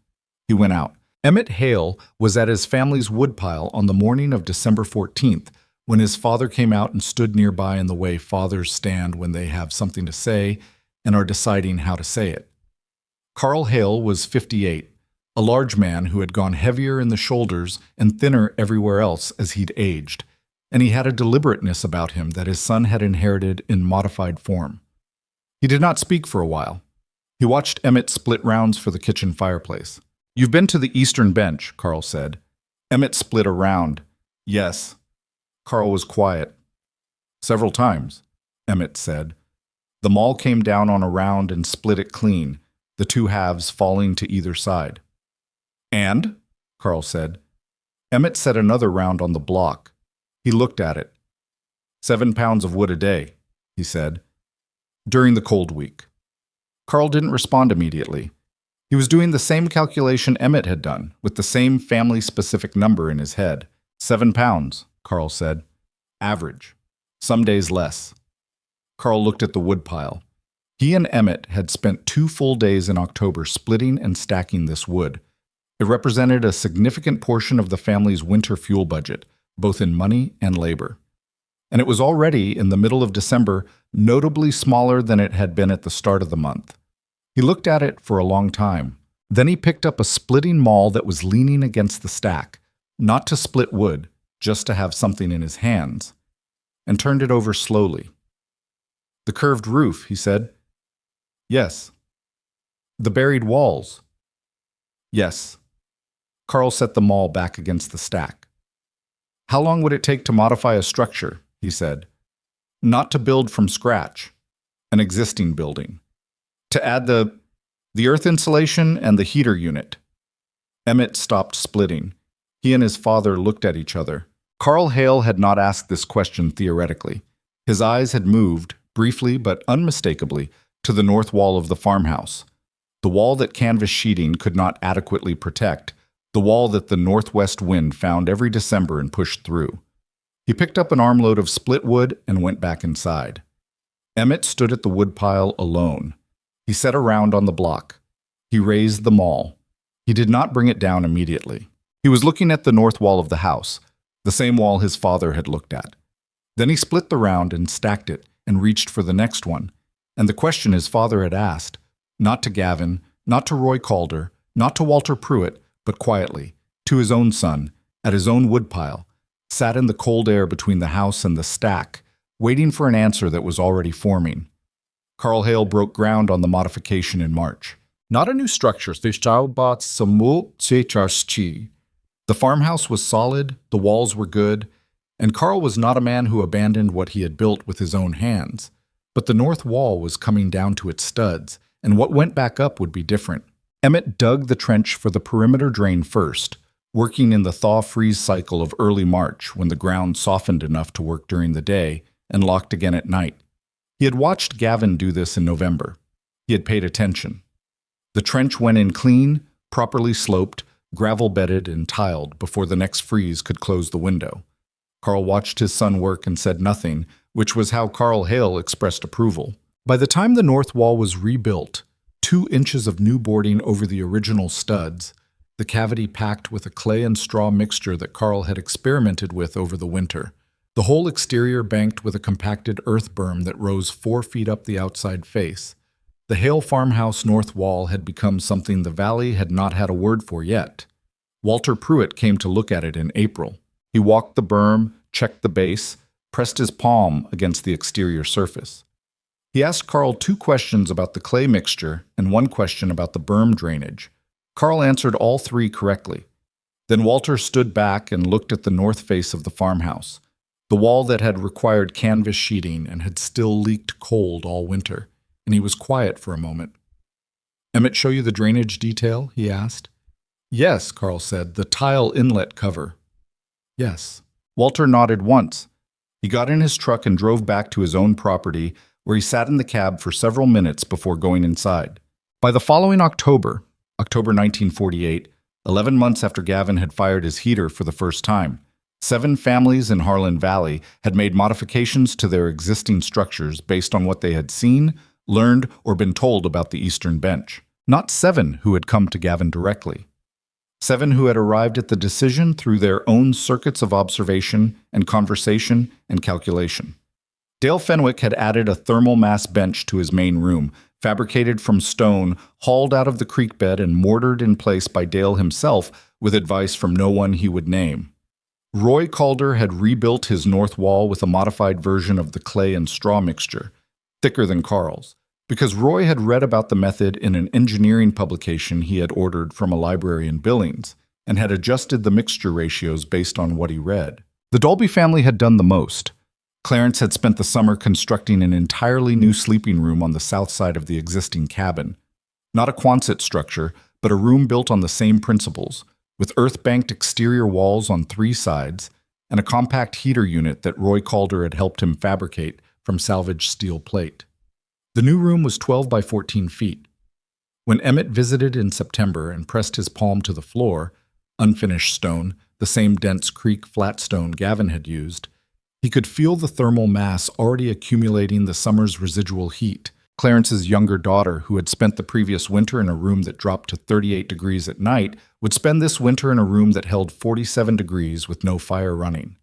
He went out. Emmett Hale was at his family's woodpile on the morning of December 14th, when his father came out and stood nearby in the way fathers stand when they have something to say and are deciding how to say it. Carl Hale was 58, a large man who had gone heavier in the shoulders and thinner everywhere else as he'd aged, and he had a deliberateness about him that his son had inherited in modified form. He did not speak for a while. He watched Emmett split rounds for the kitchen fireplace. You've been to the eastern bench, Carl said. Emmett split a round. Yes. Carl was quiet. Several times, Emmett said. The maul came down on a round and split it clean, the two halves falling to either side. And? Carl said. Emmett set another round on the block. He looked at it. 7 pounds of wood a day, he said. During the cold week. Carl didn't respond immediately. He was doing the same calculation Emmett had done, with the same family-specific number in his head. 7 pounds, Carl said. Average. Some days less. Carl looked at the woodpile. He and Emmett had spent 2 full days in October splitting and stacking this wood. It represented a significant portion of the family's winter fuel budget, both in money and labor. And it was already, in the middle of December, notably smaller than it had been at the start of the month. He looked at it for a long time. Then he picked up a splitting maul that was leaning against the stack, not to split wood, just to have something in his hands, and turned it over slowly. The curved roof, he said. Yes. The buried walls. Yes. Carl set them all back against the stack. "How long would it take to modify a structure?" he said. "Not to build from scratch, an existing building. To add the earth insulation and the heater unit." Emmett stopped splitting. He and his father looked at each other. Carl Hale had not asked this question theoretically. His eyes had moved, briefly but unmistakably, to the north wall of the farmhouse, the wall that canvas sheeting could not adequately protect, the wall that the northwest wind found every December and pushed through. He picked up an armload of split wood and went back inside. Emmett stood at the woodpile alone. He set a round on the block. He raised the maul. He did not bring it down immediately. He was looking at the north wall of the house, the same wall his father had looked at. Then he split the round and stacked it and reached for the next one, and the question his father had asked, not to Gavin, not to Roy Calder, not to Walter Pruitt, but quietly, to his own son, at his own woodpile, sat in the cold air between the house and the stack, waiting for an answer that was already forming. Carl Hale broke ground on the modification in March. Not a new structure, the farmhouse was solid, the walls were good, and Carl was not a man who abandoned what he had built with his own hands. But the north wall was coming down to its studs, and what went back up would be different. Emmett dug the trench for the perimeter drain first, working in the thaw-freeze cycle of early March when the ground softened enough to work during the day and locked again at night. He had watched Gavin do this in November. He had paid attention. The trench went in clean, properly sloped, gravel-bedded and tiled before the next freeze could close the window. Carl watched his son work and said nothing, which was how Carl Hale expressed approval. By the time the north wall was rebuilt, 2 inches of new boarding over the original studs, the cavity packed with a clay and straw mixture that Carl had experimented with over the winter, the whole exterior banked with a compacted earth berm that rose 4 feet up the outside face. The Hale farmhouse north wall had become something the valley had not had a word for yet. Walter Pruitt came to look at it in April. He walked the berm, checked the base, pressed his palm against the exterior surface. He asked Carl 2 questions about the clay mixture and 1 question about the berm drainage. Carl answered all 3 correctly. Then Walter stood back and looked at the north face of the farmhouse, the wall that had required canvas sheeting and had still leaked cold all winter, and he was quiet for a moment. "Emmett show you the drainage detail?" he asked. "Yes," Carl said, "the tile inlet cover." "Yes." Walter nodded once. He got in his truck and drove back to his own property, where he sat in the cab for several minutes before going inside. By the following October 1948, 11 months after Gavin had fired his heater for the first time, 7 families in Harlan Valley had made modifications to their existing structures based on what they had seen, learned, or been told about the Eastern Bench. Not 7 who had come to Gavin directly. 7 who had arrived at the decision through their own circuits of observation and conversation and calculation. Dale Fenwick had added a thermal mass bench to his main room, fabricated from stone, hauled out of the creek bed and mortared in place by Dale himself with advice from no one he would name. Roy Calder had rebuilt his north wall with a modified version of the clay and straw mixture, thicker than Carl's, because Roy had read about the method in an engineering publication he had ordered from a library in Billings, and had adjusted the mixture ratios based on what he read. The Dolby family had done the most. Clarence had spent the summer constructing an entirely new sleeping room on the south side of the existing cabin. Not a Quonset structure, but a room built on the same principles, with earth-banked exterior walls on 3 sides, and a compact heater unit that Roy Calder had helped him fabricate from salvaged steel plate. The new room was 12 by 14 feet. When Emmett visited in September and pressed his palm to the floor, unfinished stone, the same dense creek flat stone Gavin had used, he could feel the thermal mass already accumulating the summer's residual heat. Clarence's younger daughter, who had spent the previous winter in a room that dropped to 38 degrees at night, would spend this winter in a room that held 47 degrees with no fire running.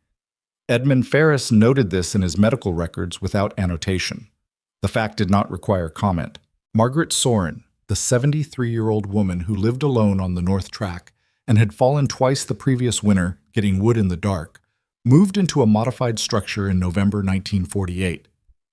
Edmund Ferris noted this in his medical records without annotation. The fact did not require comment. Margaret Soren, the 73-year-old woman who lived alone on the North Track and had fallen twice the previous winter getting wood in the dark, moved into a modified structure in November 1948.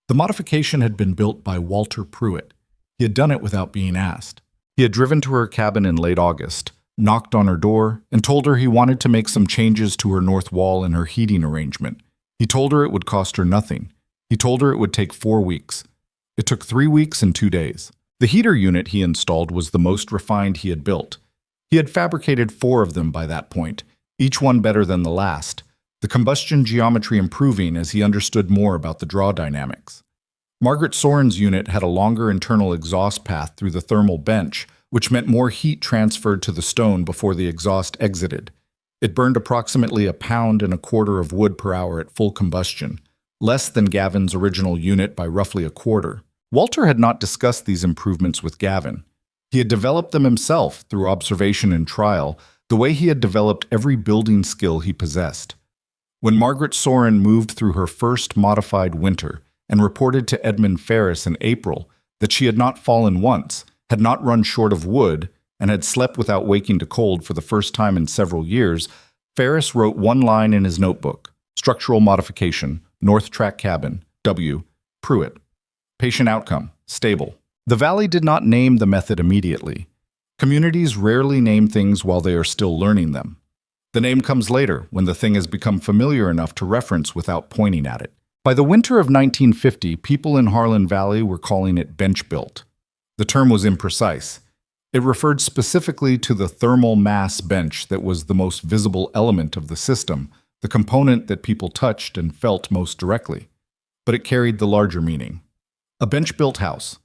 The modification had been built by Walter Pruitt. He had done it without being asked. He had driven to her cabin in late August, knocked on her door, and told her he wanted to make some changes to her north wall and her heating arrangement. He told her it would cost her nothing. He told her it would take 4 weeks. It took 3 weeks and 2 days. The heater unit he installed was the most refined he had built. He had fabricated 4 of them by that point, each one better than the last, the combustion geometry improving as he understood more about the draw dynamics. Margaret Soren's unit had a longer internal exhaust path through the thermal bench, which meant more heat transferred to the stone before the exhaust exited. It burned approximately 1.25 pounds of wood per hour at full combustion, less than Gavin's original unit by roughly a quarter. Walter had not discussed these improvements with Gavin. He had developed them himself through observation and trial, the way he had developed every building skill he possessed. When Margaret Soren moved through her first modified winter and reported to Edmund Ferris in April that she had not fallen once, had not run short of wood, and had slept without waking to cold for the first time in several years, Ferris wrote one line in his notebook: structural modification, North Track Cabin, W. Pruitt. Patient outcome, stable. The Valley did not name the method immediately. Communities rarely name things while they are still learning them. The name comes later, when the thing has become familiar enough to reference without pointing at it. By the winter of 1950, people in Harlan Valley were calling it bench-built. The term was imprecise. It referred specifically to the thermal mass bench that was the most visible element of the system, the component that people touched and felt most directly. But it carried the larger meaning. A bench-built house.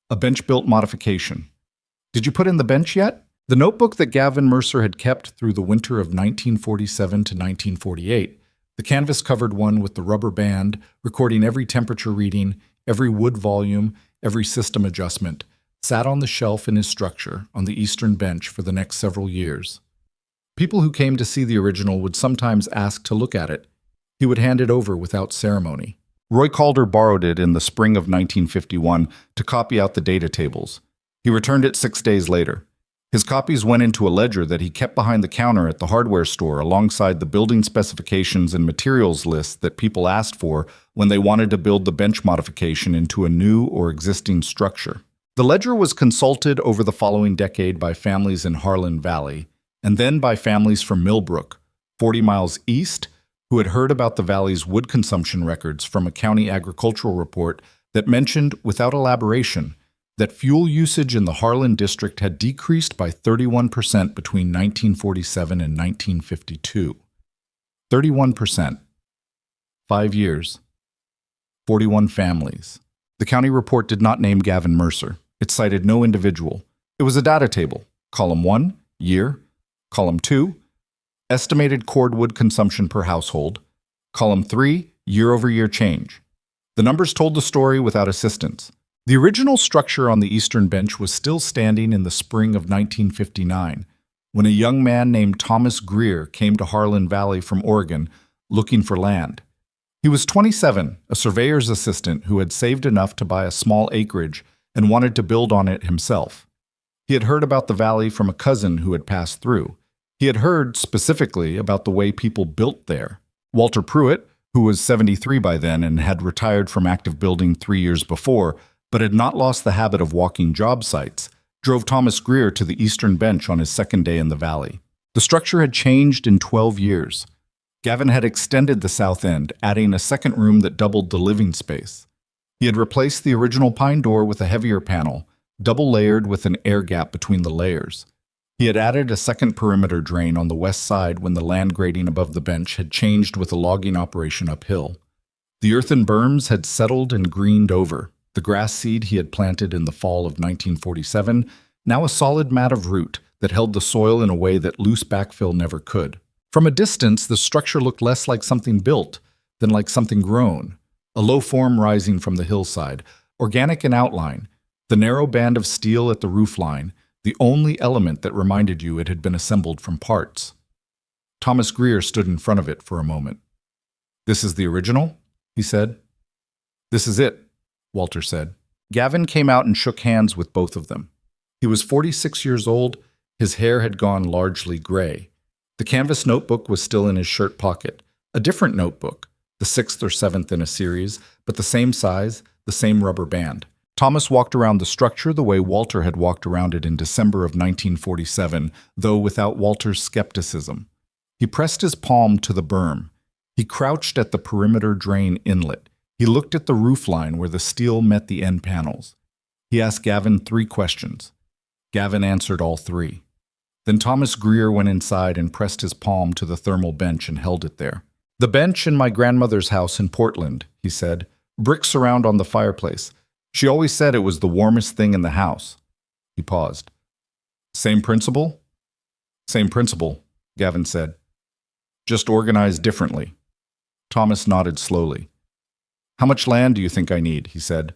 A bench-built modification. Did you put in the bench yet? The notebook that Gavin Mercer had kept through the winter of 1947 to 1948, the canvas-covered one with the rubber band, recording every temperature reading, every wood volume, every system adjustment, sat on the shelf in his structure on the eastern bench for the next several years. People who came to see the original would sometimes ask to look at it. He would hand it over without ceremony. Roy Calder borrowed it in the spring of 1951 to copy out the data tables. He returned it 6 days later. His copies went into a ledger that he kept behind the counter at the hardware store alongside the building specifications and materials lists that people asked for when they wanted to build the bench modification into a new or existing structure. The ledger was consulted over the following decade by families in Harlan Valley, and then by families from Millbrook, 40 miles east, who had heard about the valley's wood consumption records from a county agricultural report that mentioned, without elaboration, that fuel usage in the Harlan district had decreased by 31% between 1947 and 1952. 31%. 5 years. 41 families. The county report did not name Gavin Mercer. It cited no individual. It was a data table. Column 1, year. Column 2, estimated cordwood consumption per household. Column 3, year-over-year change. The numbers told the story without assistance. The original structure on the eastern bench was still standing in the spring of 1959, when a young man named Thomas Greer came to Harlan Valley from Oregon looking for land. He was 27, a surveyor's assistant who had saved enough to buy a small acreage and wanted to build on it himself. He had heard about the valley from a cousin who had passed through. He had heard, specifically, about the way people built there. Walter Pruitt, who was 73 by then and had retired from active building 3 years before, but had not lost the habit of walking job sites, drove Thomas Greer to the eastern bench on his second day in the valley. The structure had changed in 12 years. Gavin had extended the south end, adding a second room that doubled the living space. He had replaced the original pine door with a heavier panel, double-layered with an air gap between the layers. He had added a second perimeter drain on the west side when the land grading above the bench had changed with a logging operation uphill. The earthen berms had settled and greened over. The grass seed he had planted in the fall of 1947, now a solid mat of root that held the soil in a way that loose backfill never could. From a distance, the structure looked less like something built than like something grown, a low form rising from the hillside, organic in outline, the narrow band of steel at the roofline, the only element that reminded you it had been assembled from parts. Thomas Greer stood in front of it for a moment. "This is the original?" he said. "This is it," Walter said. Gavin came out and shook hands with both of them. He was 46 years old. His hair had gone largely gray. The canvas notebook was still in his shirt pocket. A different notebook, the 6th or 7th in a series, but the same size, the same rubber band. Thomas walked around the structure the way Walter had walked around it in December of 1947, though without Walter's skepticism. He pressed his palm to the berm. He crouched at the perimeter drain inlet. He looked at the roofline where the steel met the end panels. He asked Gavin 3 questions. Gavin answered all 3. Then Thomas Greer went inside and pressed his palm to the thermal bench and held it there. "The bench in my grandmother's house in Portland," he said. "Bricks around on the fireplace. She always said it was the warmest thing in the house." He paused. "Same principle?" "Same principle," Gavin said. "Just organized differently." Thomas nodded slowly. "How much land do you think I need?" he said.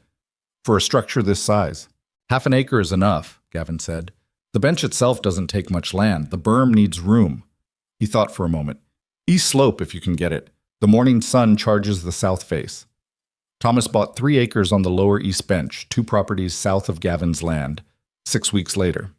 "For a structure this size?" "Half an acre is enough," Gavin said. "The bench itself doesn't take much land. The berm needs room." He thought for a moment. "East slope if you can get it. The morning sun charges the south face." Thomas bought 3 acres on the lower east bench, 2 properties south of Gavin's land, 6 weeks later.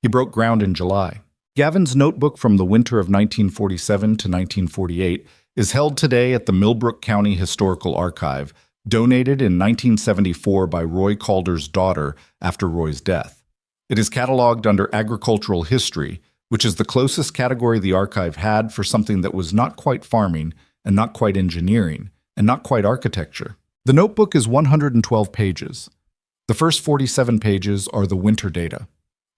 He broke ground in July. Gavin's notebook from the winter of 1947 to 1948 is held today at the Millbrook County Historical Archive, donated in 1974 by Roy Calder's daughter after Roy's death. It is cataloged under agricultural history, which is the closest category the archive had for something that was not quite farming and not quite engineering and not quite architecture. The notebook is 112 pages. The first 47 pages are the winter data: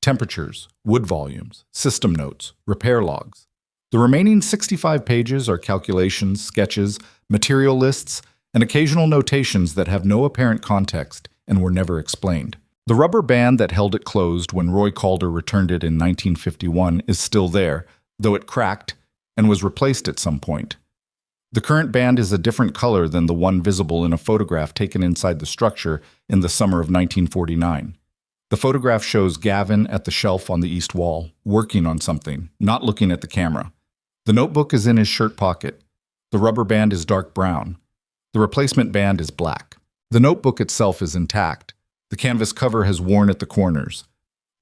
temperatures, wood volumes, system notes, repair logs. The remaining 65 pages are calculations, sketches, material lists, and occasional notations that have no apparent context and were never explained. The rubber band that held it closed when Roy Calder returned it in 1951 is still there, though it cracked and was replaced at some point. The current band is a different color than the one visible in a photograph taken inside the structure in the summer of 1949. The photograph shows Gavin at the shelf on the east wall, working on something, not looking at the camera. The notebook is in his shirt pocket. The rubber band is dark brown. The replacement band is black. The notebook itself is intact. The canvas cover has worn at the corners.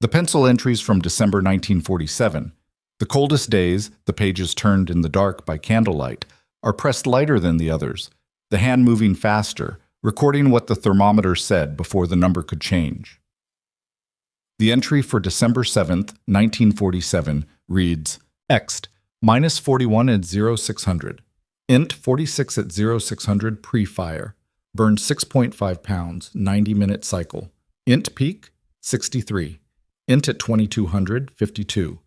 The pencil entries from December 1947, the coldest days, the pages turned in the dark by candlelight, are pressed lighter than the others, the hand moving faster, recording what the thermometer said before the number could change. The entry for December 7th, 1947 reads, Ext, -41 at 0600, int 46 at 0600 pre-fire. Burned 6.5 pounds, 90-minute cycle. Int peak, 63. Int at 2200, 52.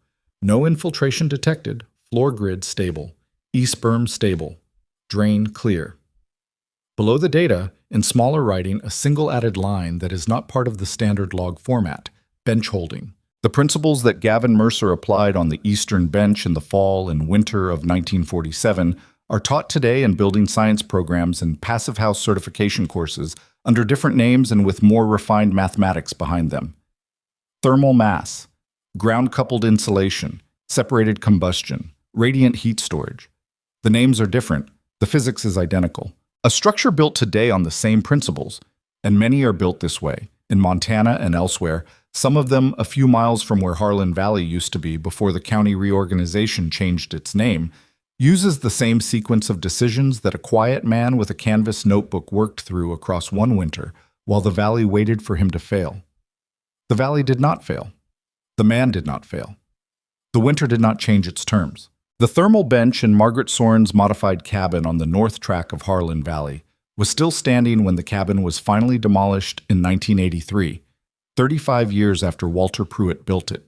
No infiltration detected. Floor grid stable. East berm stable. Drain clear. Below the data, in smaller writing, a single added line that is not part of the standard log format, bench holding. The principles that Gavin Mercer applied on the eastern bench in the fall and winter of 1947 are taught today in building science programs and passive house certification courses under different names and with more refined mathematics behind them. Thermal mass, ground-coupled insulation, separated combustion, radiant heat storage. The names are different. The physics is identical. A structure built today on the same principles, and many are built this way, in Montana and elsewhere, some of them a few miles from where Harlan Valley used to be before the county reorganization changed its name, uses the same sequence of decisions that a quiet man with a canvas notebook worked through across one winter while the valley waited for him to fail. The valley did not fail. The man did not fail. The winter did not change its terms. The thermal bench in Margaret Soren's modified cabin on the north track of Harlan Valley was still standing when the cabin was finally demolished in 1983, 35 years after Walter Pruitt built it.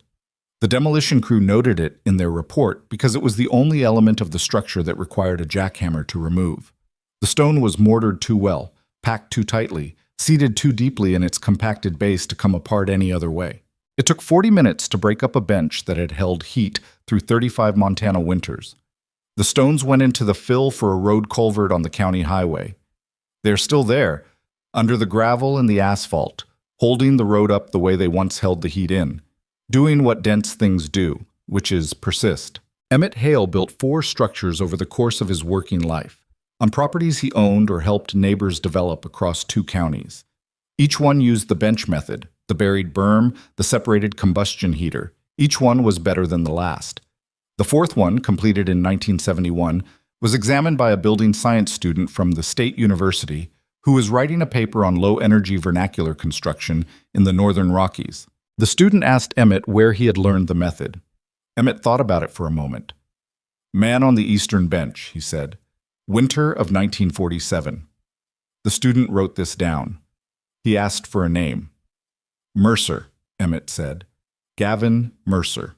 The demolition crew noted it in their report because it was the only element of the structure that required a jackhammer to remove. The stone was mortared too well, packed too tightly, seated too deeply in its compacted base to come apart any other way. It took 40 minutes to break up a bench that had held heat through 35 Montana winters. The stones went into the fill for a road culvert on the county highway. They're still there, under the gravel and the asphalt, holding the road up the way they once held the heat in, doing what dense things do, which is persist. Emmett Hale built 4 structures over the course of his working life, on properties he owned or helped neighbors develop across 2 counties. Each one used the bench method, the buried berm, the separated combustion heater. Each one was better than the last. The 4th one, completed in 1971, was examined by a building science student from the State University who was writing a paper on low-energy vernacular construction in the Northern Rockies. The student asked Emmett where he had learned the method. Emmett thought about it for a moment. "Man on the Eastern Bench," he said. "Winter of 1947. The student wrote this down. He asked for a name. "Mercer," Emmett said. "Gavin Mercer."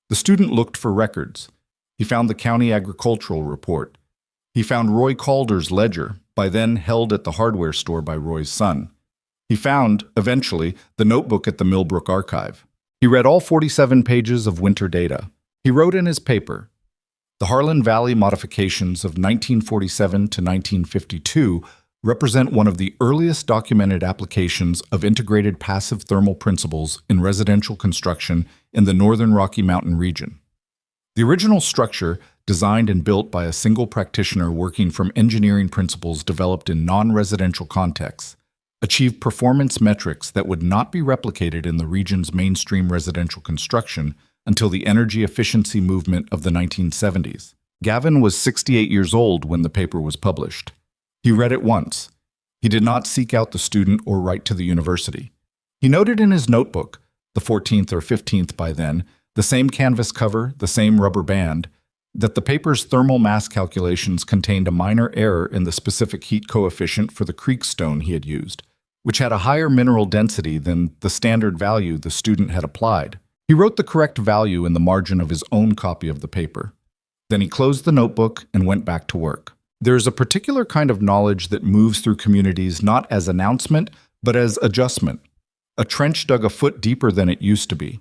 The student looked for records. He found the county agricultural report. He found Roy Calder's ledger, by then held at the hardware store by Roy's son. He found, eventually, the notebook at the Millbrook archive. He read all 47 pages of winter data. He wrote in his paper, "The Harlan Valley modifications of 1947 to 1952 represent one of the earliest documented applications of integrated passive thermal principles in residential construction in the northern Rocky Mountain region. The original structure, designed and built by a single practitioner working from engineering principles developed in non-residential contexts, achieved performance metrics that would not be replicated in the region's mainstream residential construction until the energy efficiency movement of the 1970s. Gavin was 68 years old when the paper was published. He read it once. He did not seek out the student or write to the university. He noted in his notebook, the 14th or 15th by then, the same canvas cover, the same rubber band, that the paper's thermal mass calculations contained a minor error in the specific heat coefficient for the creek stone he had used, which had a higher mineral density than the standard value the student had applied. He wrote the correct value in the margin of his own copy of the paper. Then he closed the notebook and went back to work. There is a particular kind of knowledge that moves through communities not as announcement, but as adjustment. A trench dug a foot deeper than it used to be.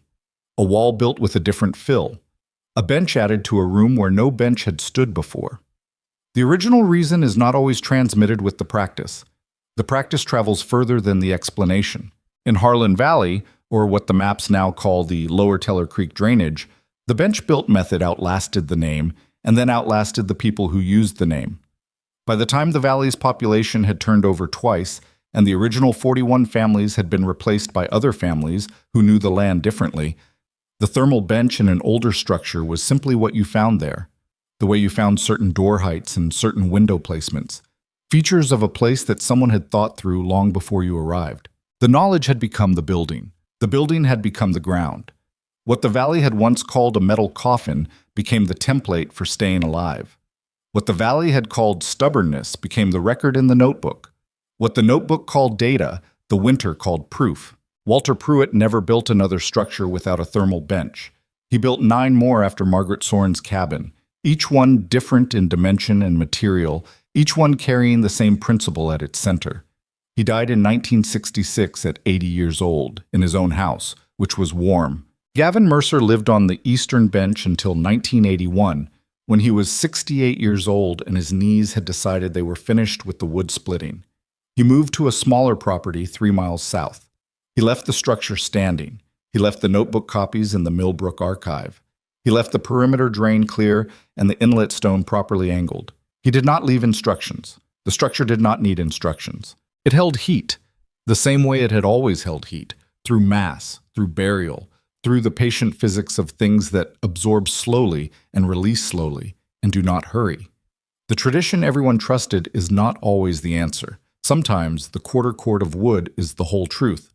A wall built with a different fill. A bench added to a room where no bench had stood before. The original reason is not always transmitted with the practice. The practice travels further than the explanation. In Harlan Valley, or what the maps now call the Lower Teller Creek drainage, the bench-built method outlasted the name and then outlasted the people who used the name. By the time the valley's population had turned over twice and the original 41 families had been replaced by other families who knew the land differently, the thermal bench in an older structure was simply what you found there, the way you found certain door heights and certain window placements, features of a place that someone had thought through long before you arrived. The knowledge had become the building. The building had become the ground. What the valley had once called a metal coffin became the template for staying alive. What the valley had called stubbornness became the record in the notebook. What the notebook called data, the winter called proof. Walter Pruitt never built another structure without a thermal bench. He built 9 more after Margaret Soren's cabin, each one different in dimension and material, each one carrying the same principle at its center. He died in 1966 at 80 years old, in his own house, which was warm. Gavin Mercer lived on the eastern bench until 1981, when he was 68 years old and his knees had decided they were finished with the wood splitting. He moved to a smaller property 3 miles south. He left the structure standing. He left the notebook copies in the Millbrook archive. He left the perimeter drain clear and the inlet stone properly angled. He did not leave instructions. The structure did not need instructions. It held heat, the same way it had always held heat, through mass, through burial, through the patient physics of things that absorb slowly and release slowly and do not hurry. The tradition everyone trusted is not always the answer. Sometimes the quarter cord of wood is the whole truth.